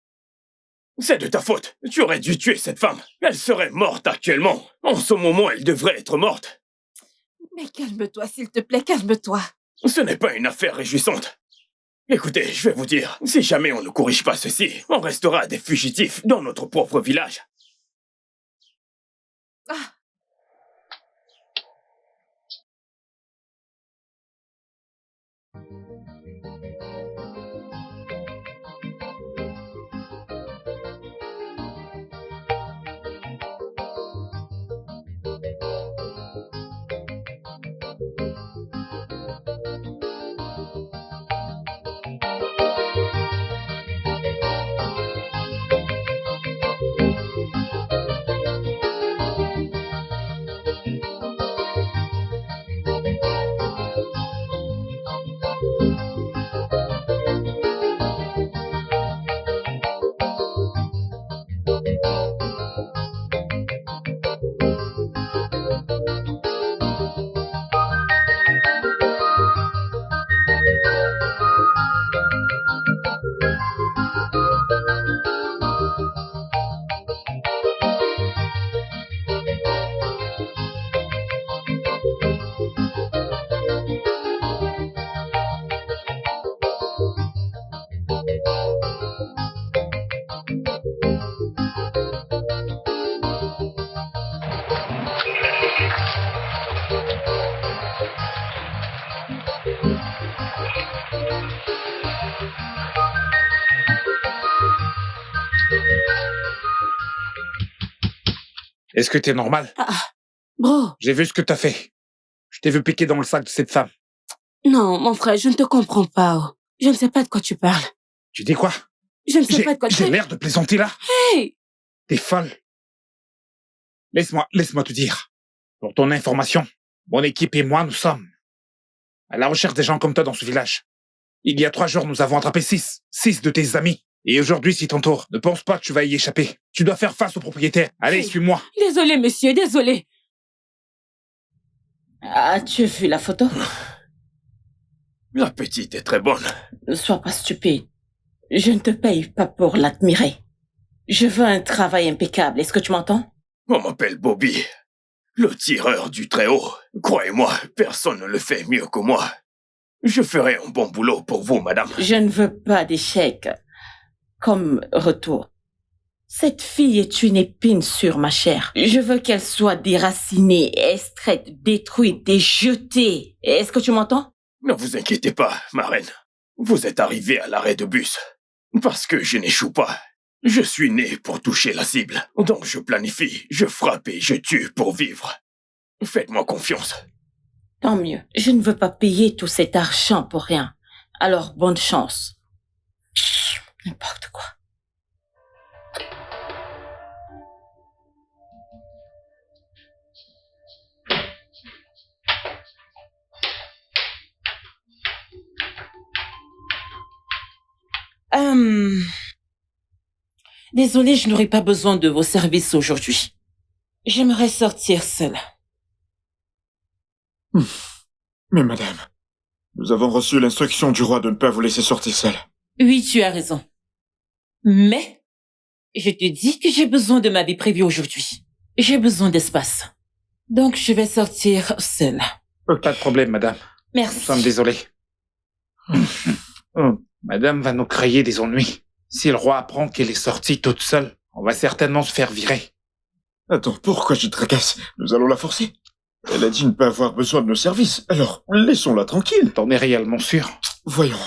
C'est de ta faute, tu aurais dû tuer cette femme. Elle serait morte actuellement. En ce moment, elle devrait être morte. Mais calme-toi, s'il te plaît, calme-toi. Ce n'est pas une affaire réjouissante. Écoutez, je vais vous dire, si jamais on ne corrige pas ceci, on restera des fugitifs dans notre propre village. Ah. Est-ce que t'es normal? Bro. J'ai vu ce que t'as fait. Je t'ai vu piquer dans le sac de cette femme. Non, mon frère, je ne te comprends pas. Oh. Je ne sais pas de quoi tu parles. Tu dis quoi? Je ne sais pas de quoi tu parles. J'ai l'air de plaisanter là? Hey! T'es folle. Laisse-moi te dire. Pour ton information, mon équipe et moi, nous sommes à la recherche des gens comme toi dans ce village. Il y a 3 jours, nous avons attrapé 6 de tes amis. Et aujourd'hui, c'est ton tour. Ne pense pas que tu vas y échapper. Tu dois faire face au propriétaire. Allez, suis-moi. Désolé, monsieur, désolé. As-tu vu la photo? La petite est très bonne. Ne sois pas stupide. Je ne te paye pas pour l'admirer. Je veux un travail impeccable. Est-ce que tu m'entends? On m'appelle Bobby, le tireur du Très-Haut. Croyez-moi, personne ne le fait mieux que moi. Je ferai un bon boulot pour vous, madame. Je ne veux pas d'échec comme retour. Cette fille est une épine sur ma chair. Je veux qu'elle soit déracinée, extraite, détruite et jetée. Est-ce que tu m'entends? Ne vous inquiétez pas, ma reine. Vous êtes arrivée à l'arrêt de bus. Parce que je n'échoue pas. Je suis né pour toucher la cible. Donc je planifie, je frappe et je tue pour vivre. Faites-moi confiance. Tant mieux. Je ne veux pas payer tout cet argent pour rien. Alors, bonne chance. N'importe quoi. Désolée, je n'aurai pas besoin de vos services aujourd'hui. J'aimerais sortir seule. Mais madame, nous avons reçu l'instruction du roi de ne pas vous laisser sortir seule. Oui, tu as raison. Mais, je te dis que j'ai besoin de ma vie privée aujourd'hui. J'ai besoin d'espace. Donc, je vais sortir seule. Pas de problème, madame. Merci. Nous sommes désolés. Madame va nous créer des ennuis. Si le roi apprend qu'elle est sortie toute seule, on va certainement se faire virer. Attends, pourquoi je tracasse? Nous allons la forcer. Elle a dit ne pas avoir besoin de nos services, alors laissons-la tranquille. T'en es réellement sûr? Voyons.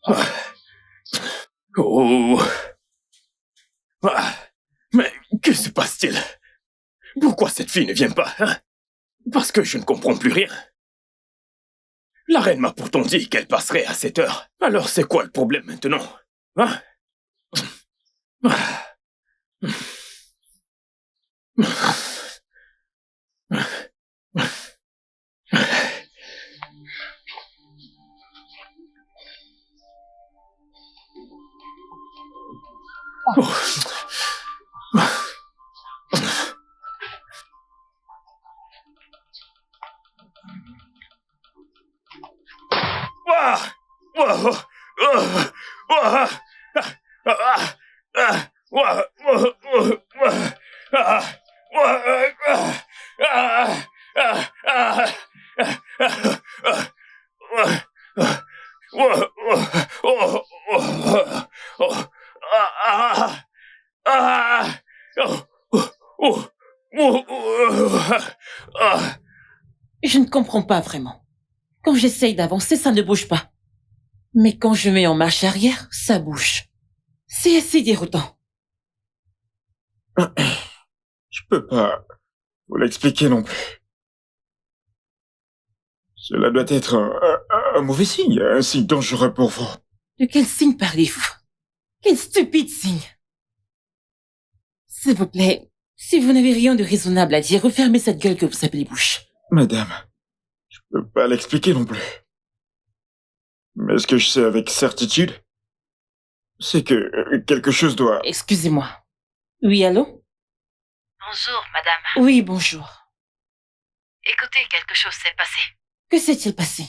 Oh. Mais que se passe-t-il? Pourquoi cette fille ne vient pas, hein? Parce que je ne comprends plus rien. La reine m'a pourtant dit qu'elle passerait à cette heure. Alors c'est quoi le problème maintenant, hein? Je ne comprends pas vraiment. Quand j'essaye d'avancer, ça ne bouge pas. Mais quand je mets en marche arrière, ça bouge. C'est assez déroutant. Je peux pas vous l'expliquer non plus. Cela doit être un mauvais signe, un signe dangereux pour vous. De quel signe parlez-vous? Quel stupide signe! S'il vous plaît, si vous n'avez rien de raisonnable à dire, refermez cette gueule que vous appelez bouche. Madame, je peux pas l'expliquer non plus. Mais ce que je sais avec certitude, c'est que quelque chose doit... Excusez-moi. Oui, allô? Bonjour, madame. Oui, bonjour. Écoutez, quelque chose s'est passé. Que s'est-il passé?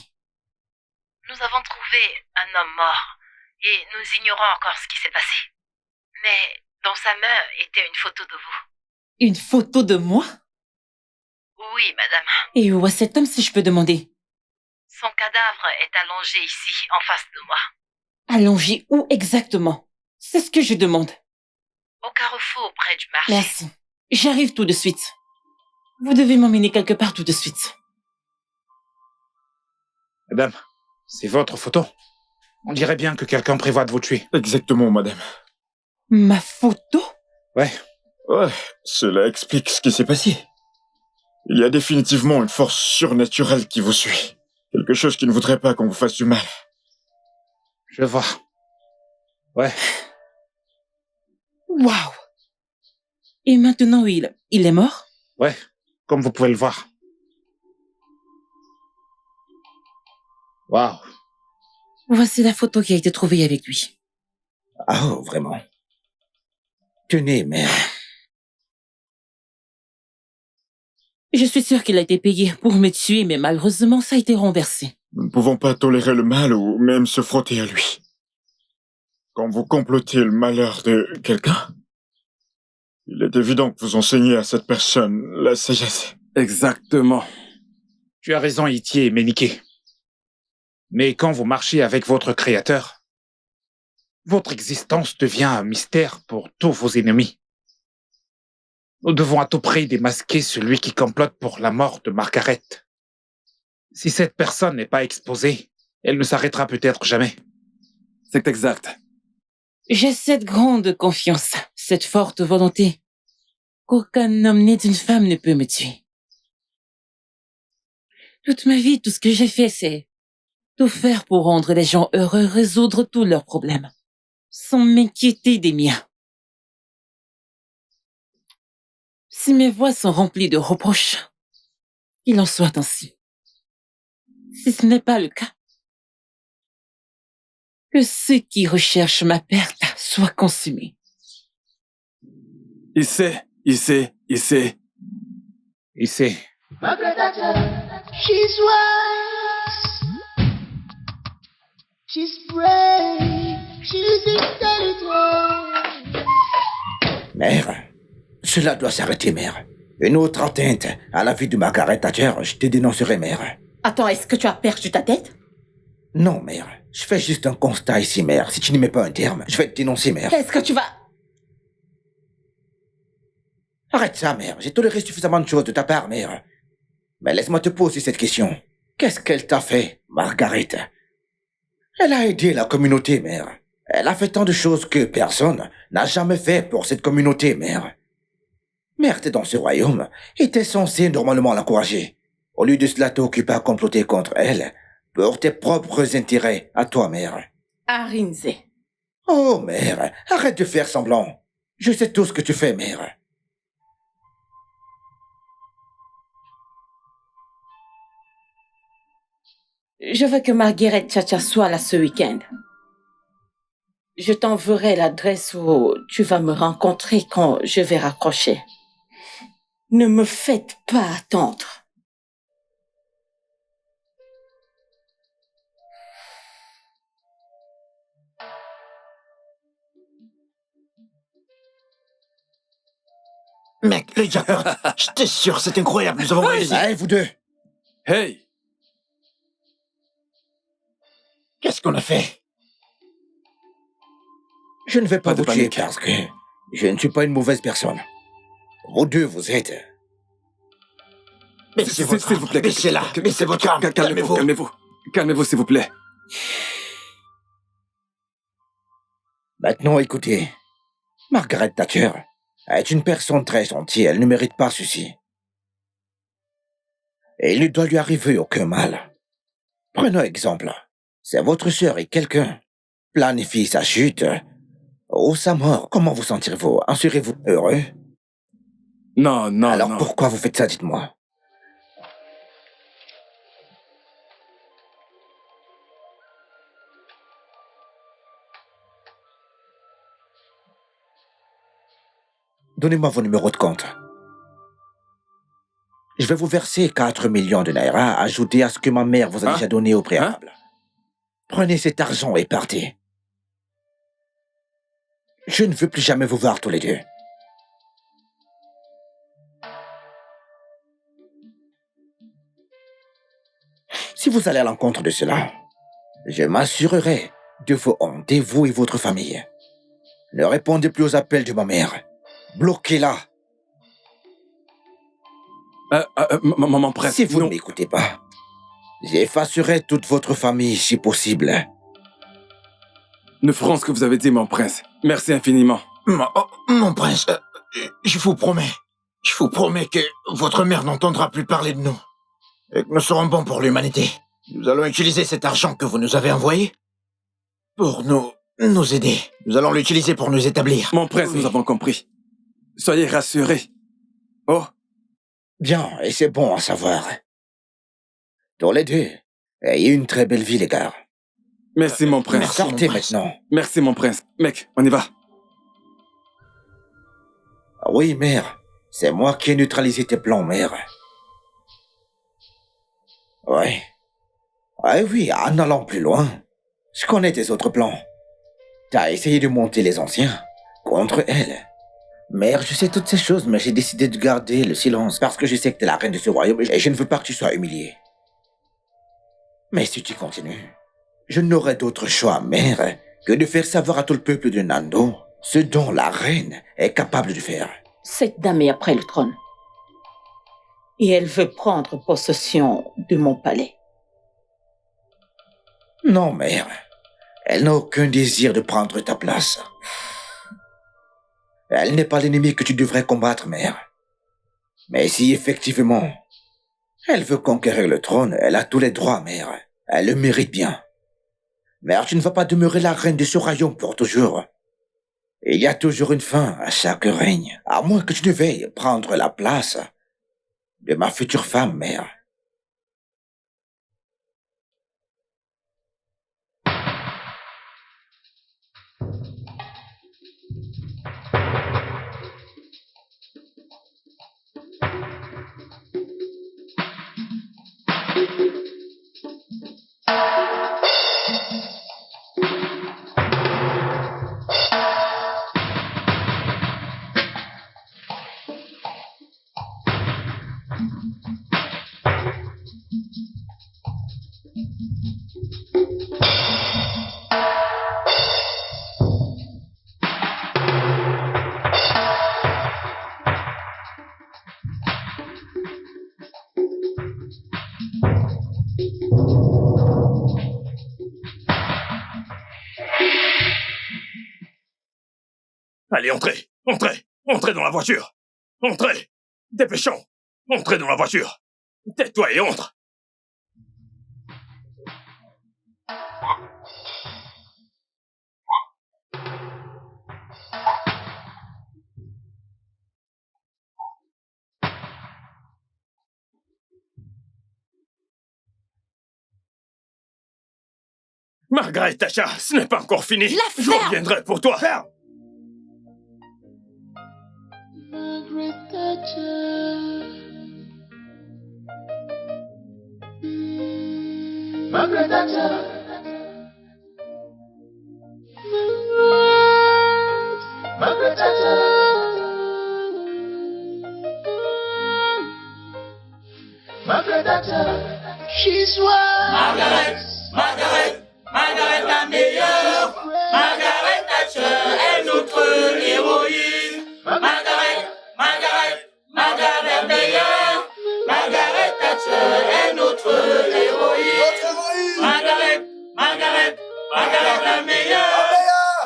Nous avons trouvé un homme mort et nous ignorons encore ce qui s'est passé. Mais dans sa main était une photo de vous. Une photo de moi? Oui, madame. Et où est cet homme, si je peux demander? Son cadavre est allongé ici, en face de moi. Allongé où exactement? C'est ce que je demande. Au carrefour, près du marché. Merci. J'arrive tout de suite. Vous devez m'emmener quelque part tout de suite. Madame, c'est votre photo. On dirait bien que quelqu'un prévoit de vous tuer. Exactement, madame. Ma photo? Ouais, cela explique ce qui s'est passé. Il y a définitivement une force surnaturelle qui vous suit. Quelque chose qui ne voudrait pas qu'on vous fasse du mal. Je vois. Ouais. Waouh! Et maintenant, il est mort? Ouais, comme vous pouvez le voir. Waouh. Voici la photo qui a été trouvée avec lui. Ah, oh, vraiment? Tenez, mère. Je suis sûre qu'il a été payé pour me tuer, mais malheureusement, ça a été renversé. Nous ne pouvons pas tolérer le mal ou même se frotter à lui. Quand vous complotez le malheur de quelqu'un, il est évident que vous enseignez à cette personne la sagesse. Exactement. Tu as raison, Itier et Méniké. Mais quand vous marchez avec votre créateur, votre existence devient un mystère pour tous vos ennemis. Nous devons à tout prix démasquer celui qui complote pour la mort de Margaret. Si cette personne n'est pas exposée, elle ne s'arrêtera peut-être jamais. C'est exact. J'ai cette grande confiance, cette forte volonté, qu'aucun homme né d'une femme ne peut me tuer. Toute ma vie, tout ce que j'ai fait, c'est tout faire pour rendre les gens heureux, résoudre tous leurs problèmes, sans m'inquiéter des miens. Si mes voix sont remplies de reproches, qu'il en soit ainsi. Si ce n'est pas le cas, que ceux qui recherchent ma perte soient consumés. Il sait. Margaret Thatcher, she's wise, she's brave, she's intelligent. Mère, cela doit s'arrêter, mère. Une autre atteinte à la vie de Margaret Thatcher, je te dénoncerai, mère. Attends, est-ce que tu as perdu ta tête? Non, mère. Je fais juste un constat ici, mère. Si tu n'y mets pas un terme, je vais te dénoncer, mère. Est-ce que tu vas... Arrête ça, mère. J'ai toléré suffisamment de choses de ta part, mère. Mais laisse-moi te poser cette question. Qu'est-ce qu'elle t'a fait, Margaret? Elle a aidé la communauté, mère. Elle a fait tant de choses que personne n'a jamais fait pour cette communauté, mère. Mère, t'es dans ce royaume et t'es censé normalement l'encourager. Au lieu de cela, t'es occupé à comploter contre elle pour tes propres intérêts à toi, mère. Arinze. Oh, mère, arrête de faire semblant. Je sais tout ce que tu fais, mère. Je veux que Margaret Chacha soit là ce week-end. Je t'enverrai l'adresse où tu vas me rencontrer quand je vais raccrocher. Ne me faites pas attendre. Mec, le jackpot. J'étais sûr, c'est incroyable, nous avons réussi. Allez, vous deux. Hey! Qu'est-ce qu'on a fait? Je ne vais pas Pas de vous tuer panique. parce que je ne suis pas une mauvaise personne. Vous deux, vous êtes... Baissez votre S'il vous plaît. Baissez-la. Baissez votre arme. Calmez-vous, calmez-vous. Calmez-vous, s'il vous plaît. Maintenant, écoutez. Margaret Thatcher est une personne très gentille. Elle ne mérite pas ceci. Et il ne doit lui arriver aucun mal. Prenons exemple. C'est votre sœur et quelqu'un planifie sa chute ou sa mort. Comment vous sentirez-vous? En serez-vous heureux? Non, non, Alors non. pourquoi vous faites ça, dites-moi? Donnez-moi vos numéros de compte. Je vais vous verser 4 millions de naira ajoutés à ce que ma mère vous a déjà donné au préalable. Prenez cet argent et partez. Je ne veux plus jamais vous voir tous les deux. Si vous allez à l'encontre de cela, je m'assurerai de vos hontes, vous et votre famille. Ne répondez plus aux appels de ma mère. Bloquez-la. Mon prince, si vous ne m'écoutez pas, j'effacerai toute votre famille si possible. Nous ferons ce que vous avez dit, mon prince. Merci infiniment. Mon prince, je vous promets que votre mère n'entendra plus parler de nous. Et que nous serons bons pour l'humanité. Nous allons utiliser cet argent que vous nous avez envoyé pour nous aider. Nous allons l'utiliser pour nous établir. Mon prince, nous avons compris. Soyez rassurés. Oh. Bien, et c'est bon à savoir. Tous les deux, ayez une très belle vie, les gars. Merci, mon prince. Sortez maintenant. Merci, mon prince. Mec, on y va. Oui, mère. C'est moi qui ai neutralisé tes plans, mère. Oui. Oui, en allant plus loin. Je connais tes autres plans. T'as essayé de monter les anciens contre elle. Mère, je sais toutes ces choses, mais j'ai décidé de garder le silence parce que je sais que t'es la reine de ce royaume et je ne veux pas que tu sois humiliée. Mais si tu continues, je n'aurai d'autre choix, mère, que de faire savoir à tout le peuple de Nando ce dont la reine est capable de faire. Cette dame est après le trône. Et elle veut prendre possession de mon palais. Non, mère. Elle n'a aucun désir de prendre ta place. Elle n'est pas l'ennemi que tu devrais combattre, mère. Mais si effectivement, elle veut conquérir le trône, elle a tous les droits, mère. Elle le mérite bien. Mère, tu ne vas pas demeurer la reine de ce royaume pour toujours. Il y a toujours une fin à chaque règne, à moins que tu ne veuilles prendre la place de ma future femme, mère. Allez, entrez, entrez, entrez dans la voiture. Entrez, dépêchons, entrez dans la voiture. Tais-toi et entre. Margaret Thatcher, ce n'est pas encore fini. Je reviendrai pour toi. Ferme. Margaret Thatcher. Margaret Thatcher. Margaret Thatcher. She's one. Margaret la meilleure. Margaret Thatcher est notre héroïne. Margaret meilleure. Margaret Thatcher est notre héroïne. Margaret la meilleure.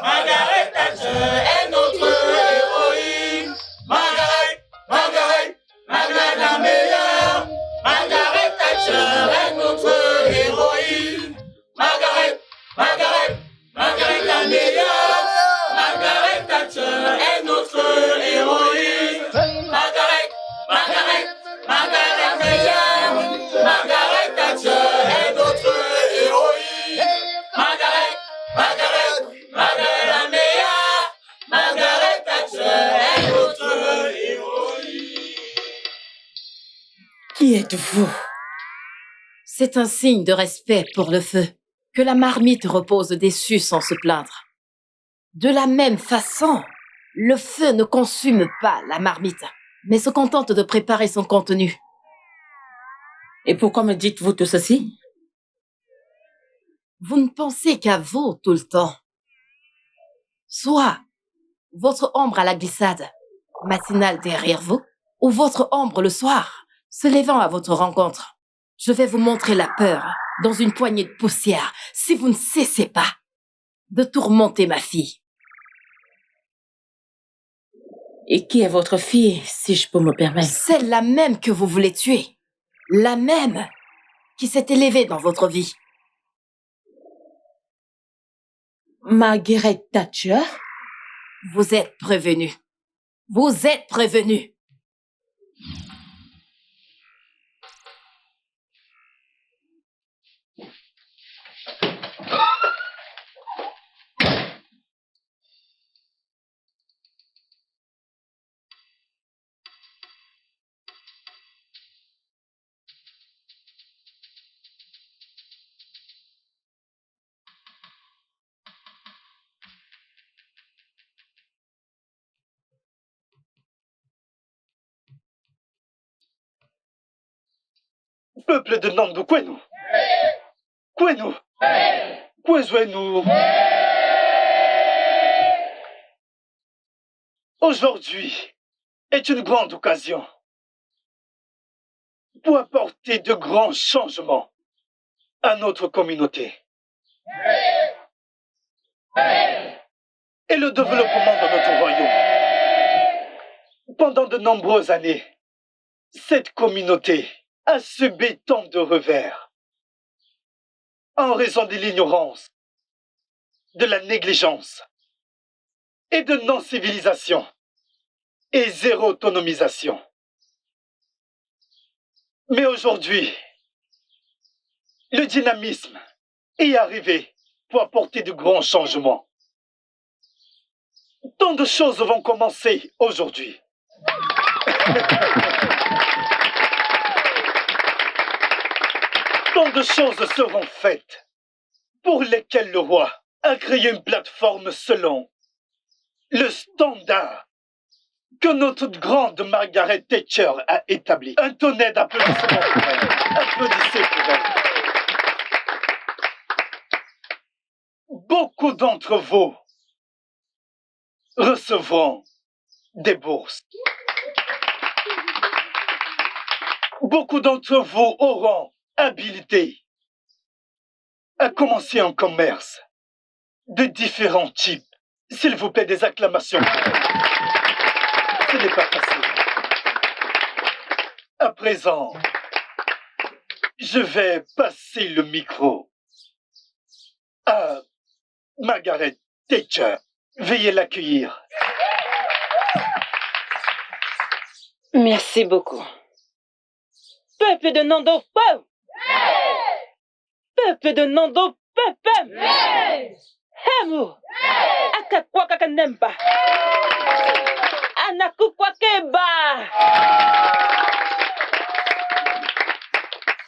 Margaret Thatcher est notre héroïne. Margaret la meilleure. Margaret Thatcher est notre héroïne. Margaret la meilleure. Margaret Thatcher est notre héroïne. Margaret la meilleure. Margaret Thatcher est notre héroïne. Margaret la meilleure. Margaret Thatcher est notre héroïne. Qui êtes-vous? C'est un signe de respect pour le feu. Que la marmite repose dessus sans se plaindre. De la même façon, le feu ne consume pas la marmite, mais se contente de préparer son contenu. Et pourquoi me dites-vous tout ceci? Vous ne pensez qu'à vous tout le temps. Soit votre ombre à la glissade, matinale derrière vous, ou votre ombre le soir, se levant à votre rencontre. Je vais vous montrer la peur dans une poignée de poussière si vous ne cessez pas de tourmenter ma fille. Et qui est votre fille, si je peux me permettre? Celle-là même que vous voulez tuer. La même qui s'est élevée dans votre vie. Margaret Thatcher? Vous êtes prévenu. Vous êtes prévenu. Peuple de Nando, Kwenu. Kwezwenu. Aujourd'hui est une grande occasion pour apporter de grands changements à notre communauté et le développement de notre royaume. Pendant de nombreuses années, cette communauté a subi tant de revers en raison de l'ignorance, de la négligence et de non-civilisation et zéro autonomisation. Mais aujourd'hui, le dynamisme est arrivé pour apporter de grands changements. Tant de choses vont commencer aujourd'hui. Tant de choses seront faites pour lesquelles le roi a créé une plateforme selon le standard que notre grande Margaret Thatcher a établi. Un tonnerre d'applaudissements pour elle. Applaudissez pour elle. Beaucoup d'entre vous recevront des bourses. Beaucoup d'entre vous auront habilité à commencer un commerce de différents types S'il vous plaît, des acclamations. Ce n'est pas facile. À présent, je vais passer le micro à Margaret Thatcher. Veuillez l'accueillir. Merci beaucoup. Peuple de Nando, wow! Peuple de Nando, peuple! Hemu! Akakwa kakanemba! Anakukwa keba!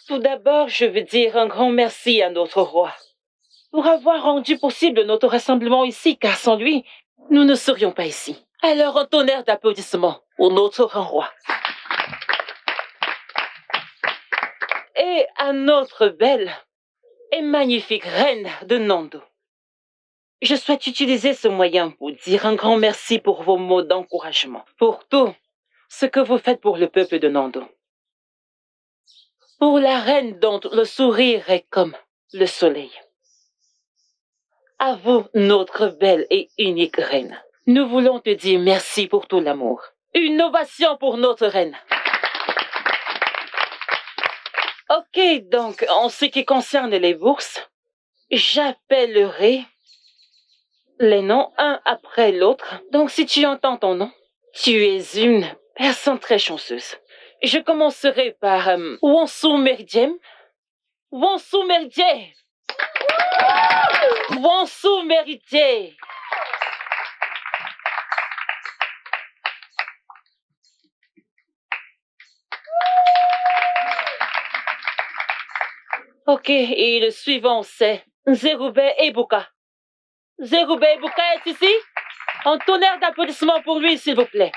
Tout d'abord, je veux dire un grand merci à notre roi pour avoir rendu possible notre rassemblement ici, car sans lui, nous ne serions pas ici. Alors, un tonnerre d'applaudissements pour notre grand roi. Et à notre belle et magnifique reine de Nando. Je souhaite utiliser ce moyen pour dire un grand merci pour vos mots d'encouragement, pour tout ce que vous faites pour le peuple de Nando. Pour la reine dont le sourire est comme le soleil. À vous, notre belle et unique reine. Nous voulons te dire merci pour tout l'amour. Une ovation pour notre reine. Ok, donc, en ce qui concerne les bourses, j'appellerai les noms un après l'autre. Donc, si tu entends ton nom, tu es une personne très chanceuse. Je commencerai par Wonsu Merdiem. Wonsu Merdiem. Wonsu Merdiem. Ok, et le suivant c'est Zerube Ebuka. Zerube Ebuka est ici? Un tonnerre d'applaudissements pour lui, s'il vous plaît.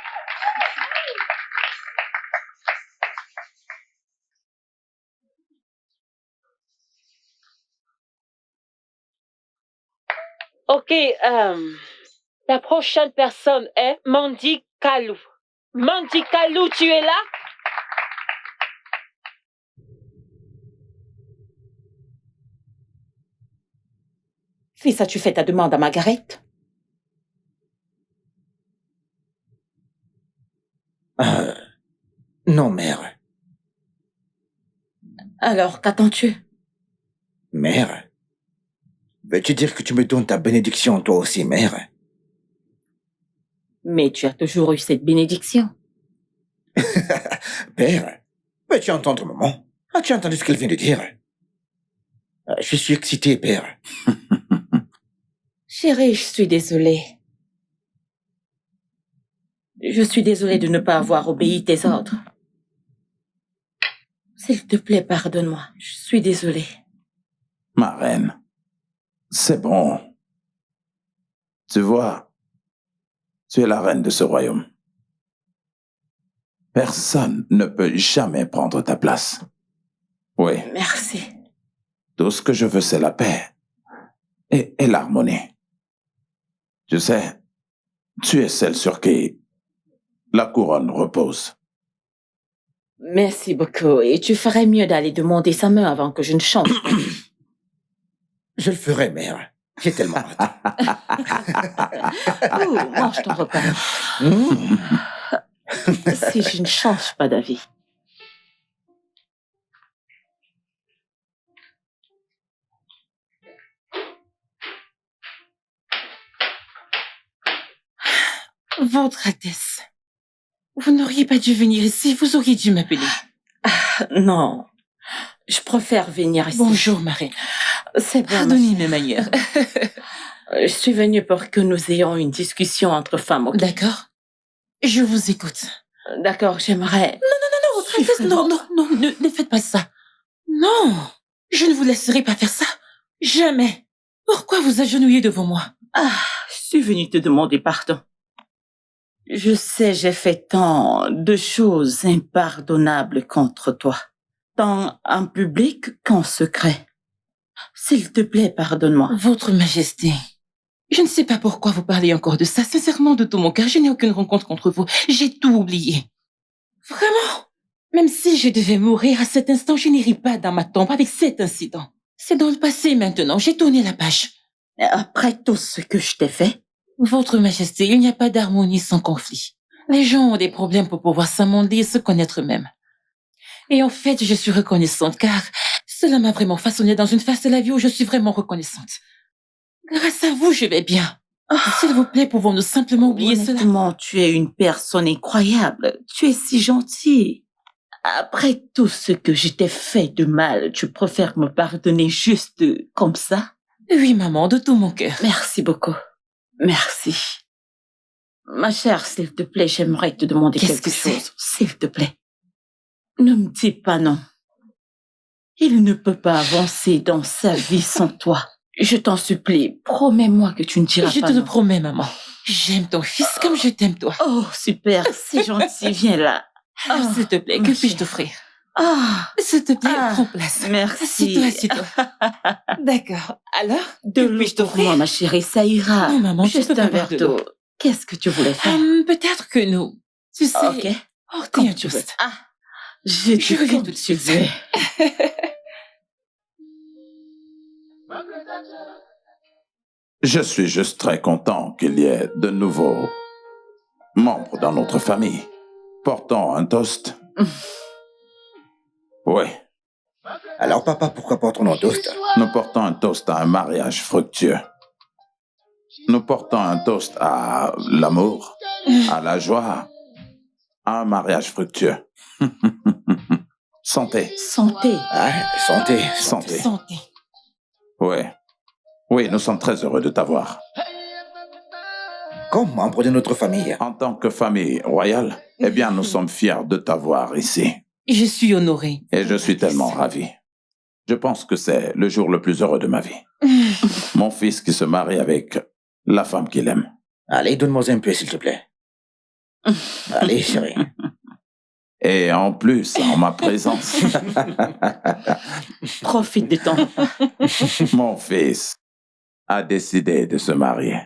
Ok, la prochaine personne est Mandy Kalou. Mandy Kalou, tu es là? Fils, as-tu fait ta demande à Margaret? Non, mère. Alors, qu'attends-tu? Mère? Veux-tu dire que tu me donnes ta bénédiction, toi aussi, mère? Mais tu as toujours eu cette bénédiction. Père, veux-tu entendre maman? As-tu entendu ce qu'elle vient de dire? Je suis excité, père. Chérie, je suis désolée. Je suis désolée de ne pas avoir obéi tes ordres. S'il te plaît, pardonne-moi. Je suis désolée. Ma reine, c'est bon. Tu vois, tu es la reine de ce royaume. Personne ne peut jamais prendre ta place. Oui. Merci. Tout ce que je veux, c'est la paix et l'harmonie. Tu sais, tu es celle sur qui la couronne repose. Merci beaucoup. Et tu ferais mieux d'aller demander sa main avant que je ne change. Je le ferai, mère. J'ai tellement hâte. Mange ton repas. Si je ne change pas d'avis. Votre Altesse, vous n'auriez pas dû venir ici, vous auriez dû m'appeler. Non, je préfère venir ici. Bonjour, Marie. C'est bon. Pardonnez mes manières. Je suis venue pour que nous ayons une discussion entre femmes. Okay? D'accord. Je vous écoute. D'accord, j'aimerais... Non, Votre Altesse, non, ne faites pas ça. Non, je ne vous laisserai pas faire ça. Jamais. Pourquoi vous agenouillez devant moi? Je suis venue te demander pardon. Je sais, j'ai fait tant de choses impardonnables contre toi, tant en public qu'en secret. S'il te plaît, pardonne-moi. Votre Majesté, je ne sais pas pourquoi vous parlez encore de ça. Sincèrement, de tout mon cœur, je n'ai aucune rencontre contre vous. J'ai tout oublié. Vraiment. Même si je devais mourir à cet instant, je n'irai pas dans ma tombe avec cet incident. C'est dans le passé maintenant, j'ai tourné la page. Après tout ce que je t'ai fait, Votre Majesté, il n'y a pas d'harmonie sans conflit. Les gens ont des problèmes pour pouvoir s'amender et se connaître eux-mêmes. Et en fait, je suis reconnaissante car cela m'a vraiment façonnée dans une phase de la vie où je suis vraiment reconnaissante. Grâce à vous, je vais bien. S'il vous plaît, pouvons-nous simplement oublier cela? Honnêtement, tu es une personne incroyable. Tu es si gentille. Après tout ce que je t'ai fait de mal, tu préfères me pardonner juste comme ça? Oui, maman, de tout mon cœur. Merci beaucoup. Merci. Ma chère, s'il te plaît, j'aimerais te demander quelque chose. S'il te plaît. Ne me dis pas non. Il ne peut pas avancer dans sa vie sans toi. Je t'en supplie, promets-moi que tu ne diras pas non. Je te le promets, maman. J'aime ton fils comme je t'aime toi. Oh, super, c'est gentil, viens là. Alors, s'il te plaît, que puis-je t'offrir? S'il te plaît, prends place. Merci. Assieds-toi, assieds-toi. D'accord. Alors, de l'eau pour moi, ma chérie, ça ira. Non, maman, je juste peux pas un boire verre de l'eau. d'eau. Qu'est-ce que tu voulais faire? Peut-être que nous. Tu sais. Ok. Quand tu veux. Je reviens tout de suite. Je suis juste très content qu'il y ait de nouveaux membres dans notre famille. Portons un toast. Oui. Alors, papa, pourquoi portons un toast? Nous portons un toast à un mariage fructueux. Nous portons un toast à l'amour, à la joie, à un mariage fructueux. Santé. Santé. Santé. Santé. Santé. Oui. Oui, nous sommes très heureux de t'avoir. Comme membre de notre famille. En tant que famille royale, eh bien, nous sommes fiers de t'avoir ici. Je suis honorée. Et je suis tellement ravi. Je pense que c'est le jour le plus heureux de ma vie. Mon fils qui se marie avec la femme qu'il aime. Allez, donne-moi un peu, s'il te plaît. Allez, chérie. Et en plus, en ma présence. Profite du temps. Mon fils a décidé de se marier.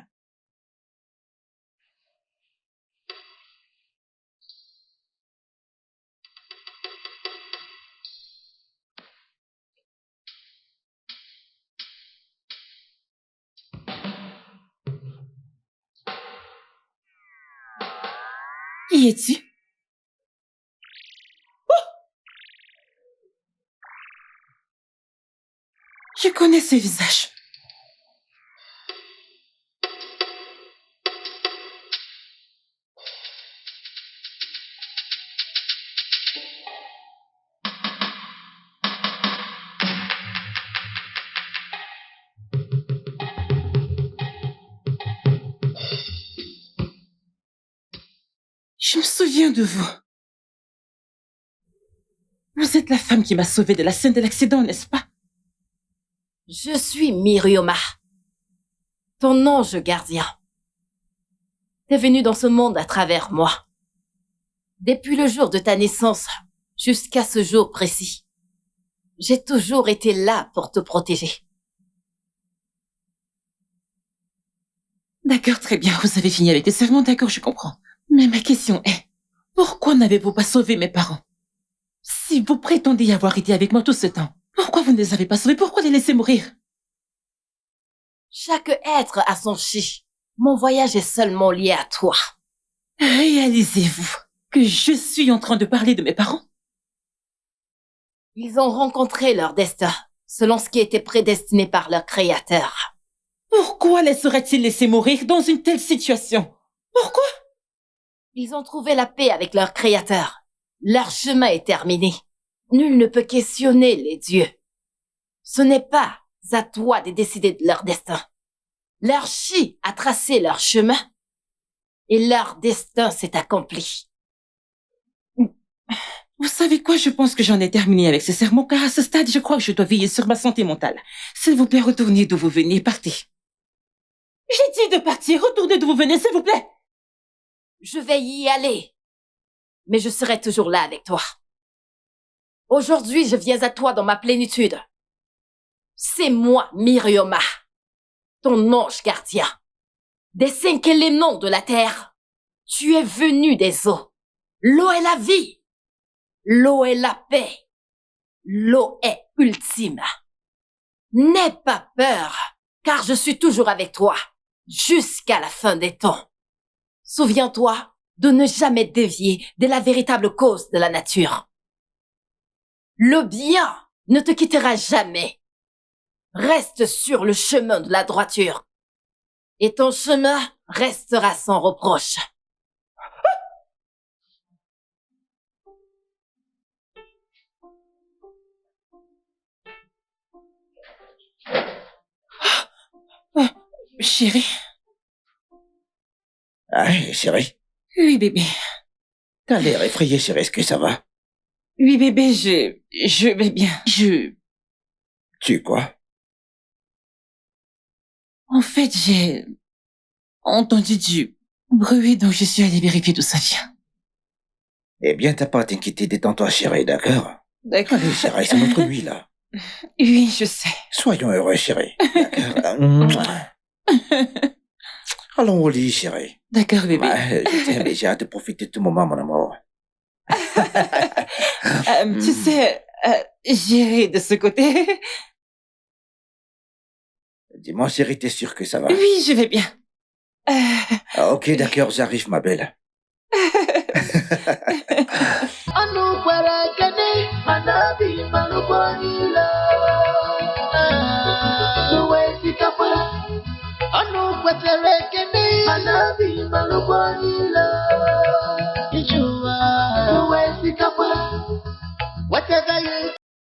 Qui es-tu? Je connais ce visage. Je me souviens de vous. Vous êtes la femme qui m'a sauvée de la scène de l'accident, n'est-ce pas? Je suis Mirioma, ton ange gardien. T'es venu dans ce monde à travers moi. Depuis le jour de ta naissance jusqu'à ce jour précis, j'ai toujours été là pour te protéger. D'accord, très bien. Vous avez fini avec les serments, d'accord, je comprends. Mais ma question est, pourquoi n'avez-vous pas sauvé mes parents? Si vous prétendez avoir été avec moi tout ce temps, pourquoi vous ne les avez pas sauvés? Pourquoi les laisser mourir? Chaque être a son chi. Mon voyage est seulement lié à toi. Réalisez-vous que je suis en train de parler de mes parents? Ils ont rencontré leur destin, selon ce qui était prédestiné par leur créateur. Pourquoi les seraient-ils laissés mourir dans une telle situation? Pourquoi? Ils ont trouvé la paix avec leur créateur. Leur chemin est terminé. Nul ne peut questionner les dieux. Ce n'est pas à toi de décider de leur destin. Leur chi a tracé leur chemin et leur destin s'est accompli. Vous savez quoi? Je pense que j'en ai terminé avec ce sermon, car à ce stade, je crois que je dois veiller sur ma santé mentale. S'il vous plaît, retournez d'où vous venez, partez. J'ai dit de partir, retournez d'où vous venez, s'il vous plaît. Je vais y aller, mais je serai toujours là avec toi. Aujourd'hui, je viens à toi dans ma plénitude. C'est moi, Mirioma, ton ange gardien. Des 5 éléments de la terre, tu es venu des eaux. L'eau est la vie. L'eau est la paix. L'eau est ultime. N'aie pas peur, car je suis toujours avec toi. jusqu'à la fin des temps. Souviens-toi de ne jamais dévier de la véritable cause de la nature. Le bien ne te quittera jamais. Reste sur le chemin de la droiture. Et ton chemin restera sans reproche. Chérie. Ah, chérie. Oui, bébé. T'as l'air effrayé, chérie. Est-ce que ça va? Oui, bébé, je vais bien. Tu quoi? En fait, j'ai entendu du bruit, donc je suis allée vérifier d'où ça vient. Eh bien, t'as pas à t'inquiéter, détends-toi, chérie, d'accord? D'accord. Allez, chérie, c'est notre nuit, là. Oui, je sais. Soyons heureux, chérie. D'accord? Allons au lit, chérie. D'accord, bébé. Je t'aime et j'ai hâte de profiter de tout moment, mon amour. Tu sais, j'irai de ce côté. Dis-moi, chérie, t'es sûre que ça va? Oui, je vais bien. Ah, ok, d'accord, j'arrive, ma belle. Anu kwere kene manabi manubonila. Nuwe sikapa. Anu kwetere kene manabi manubonila.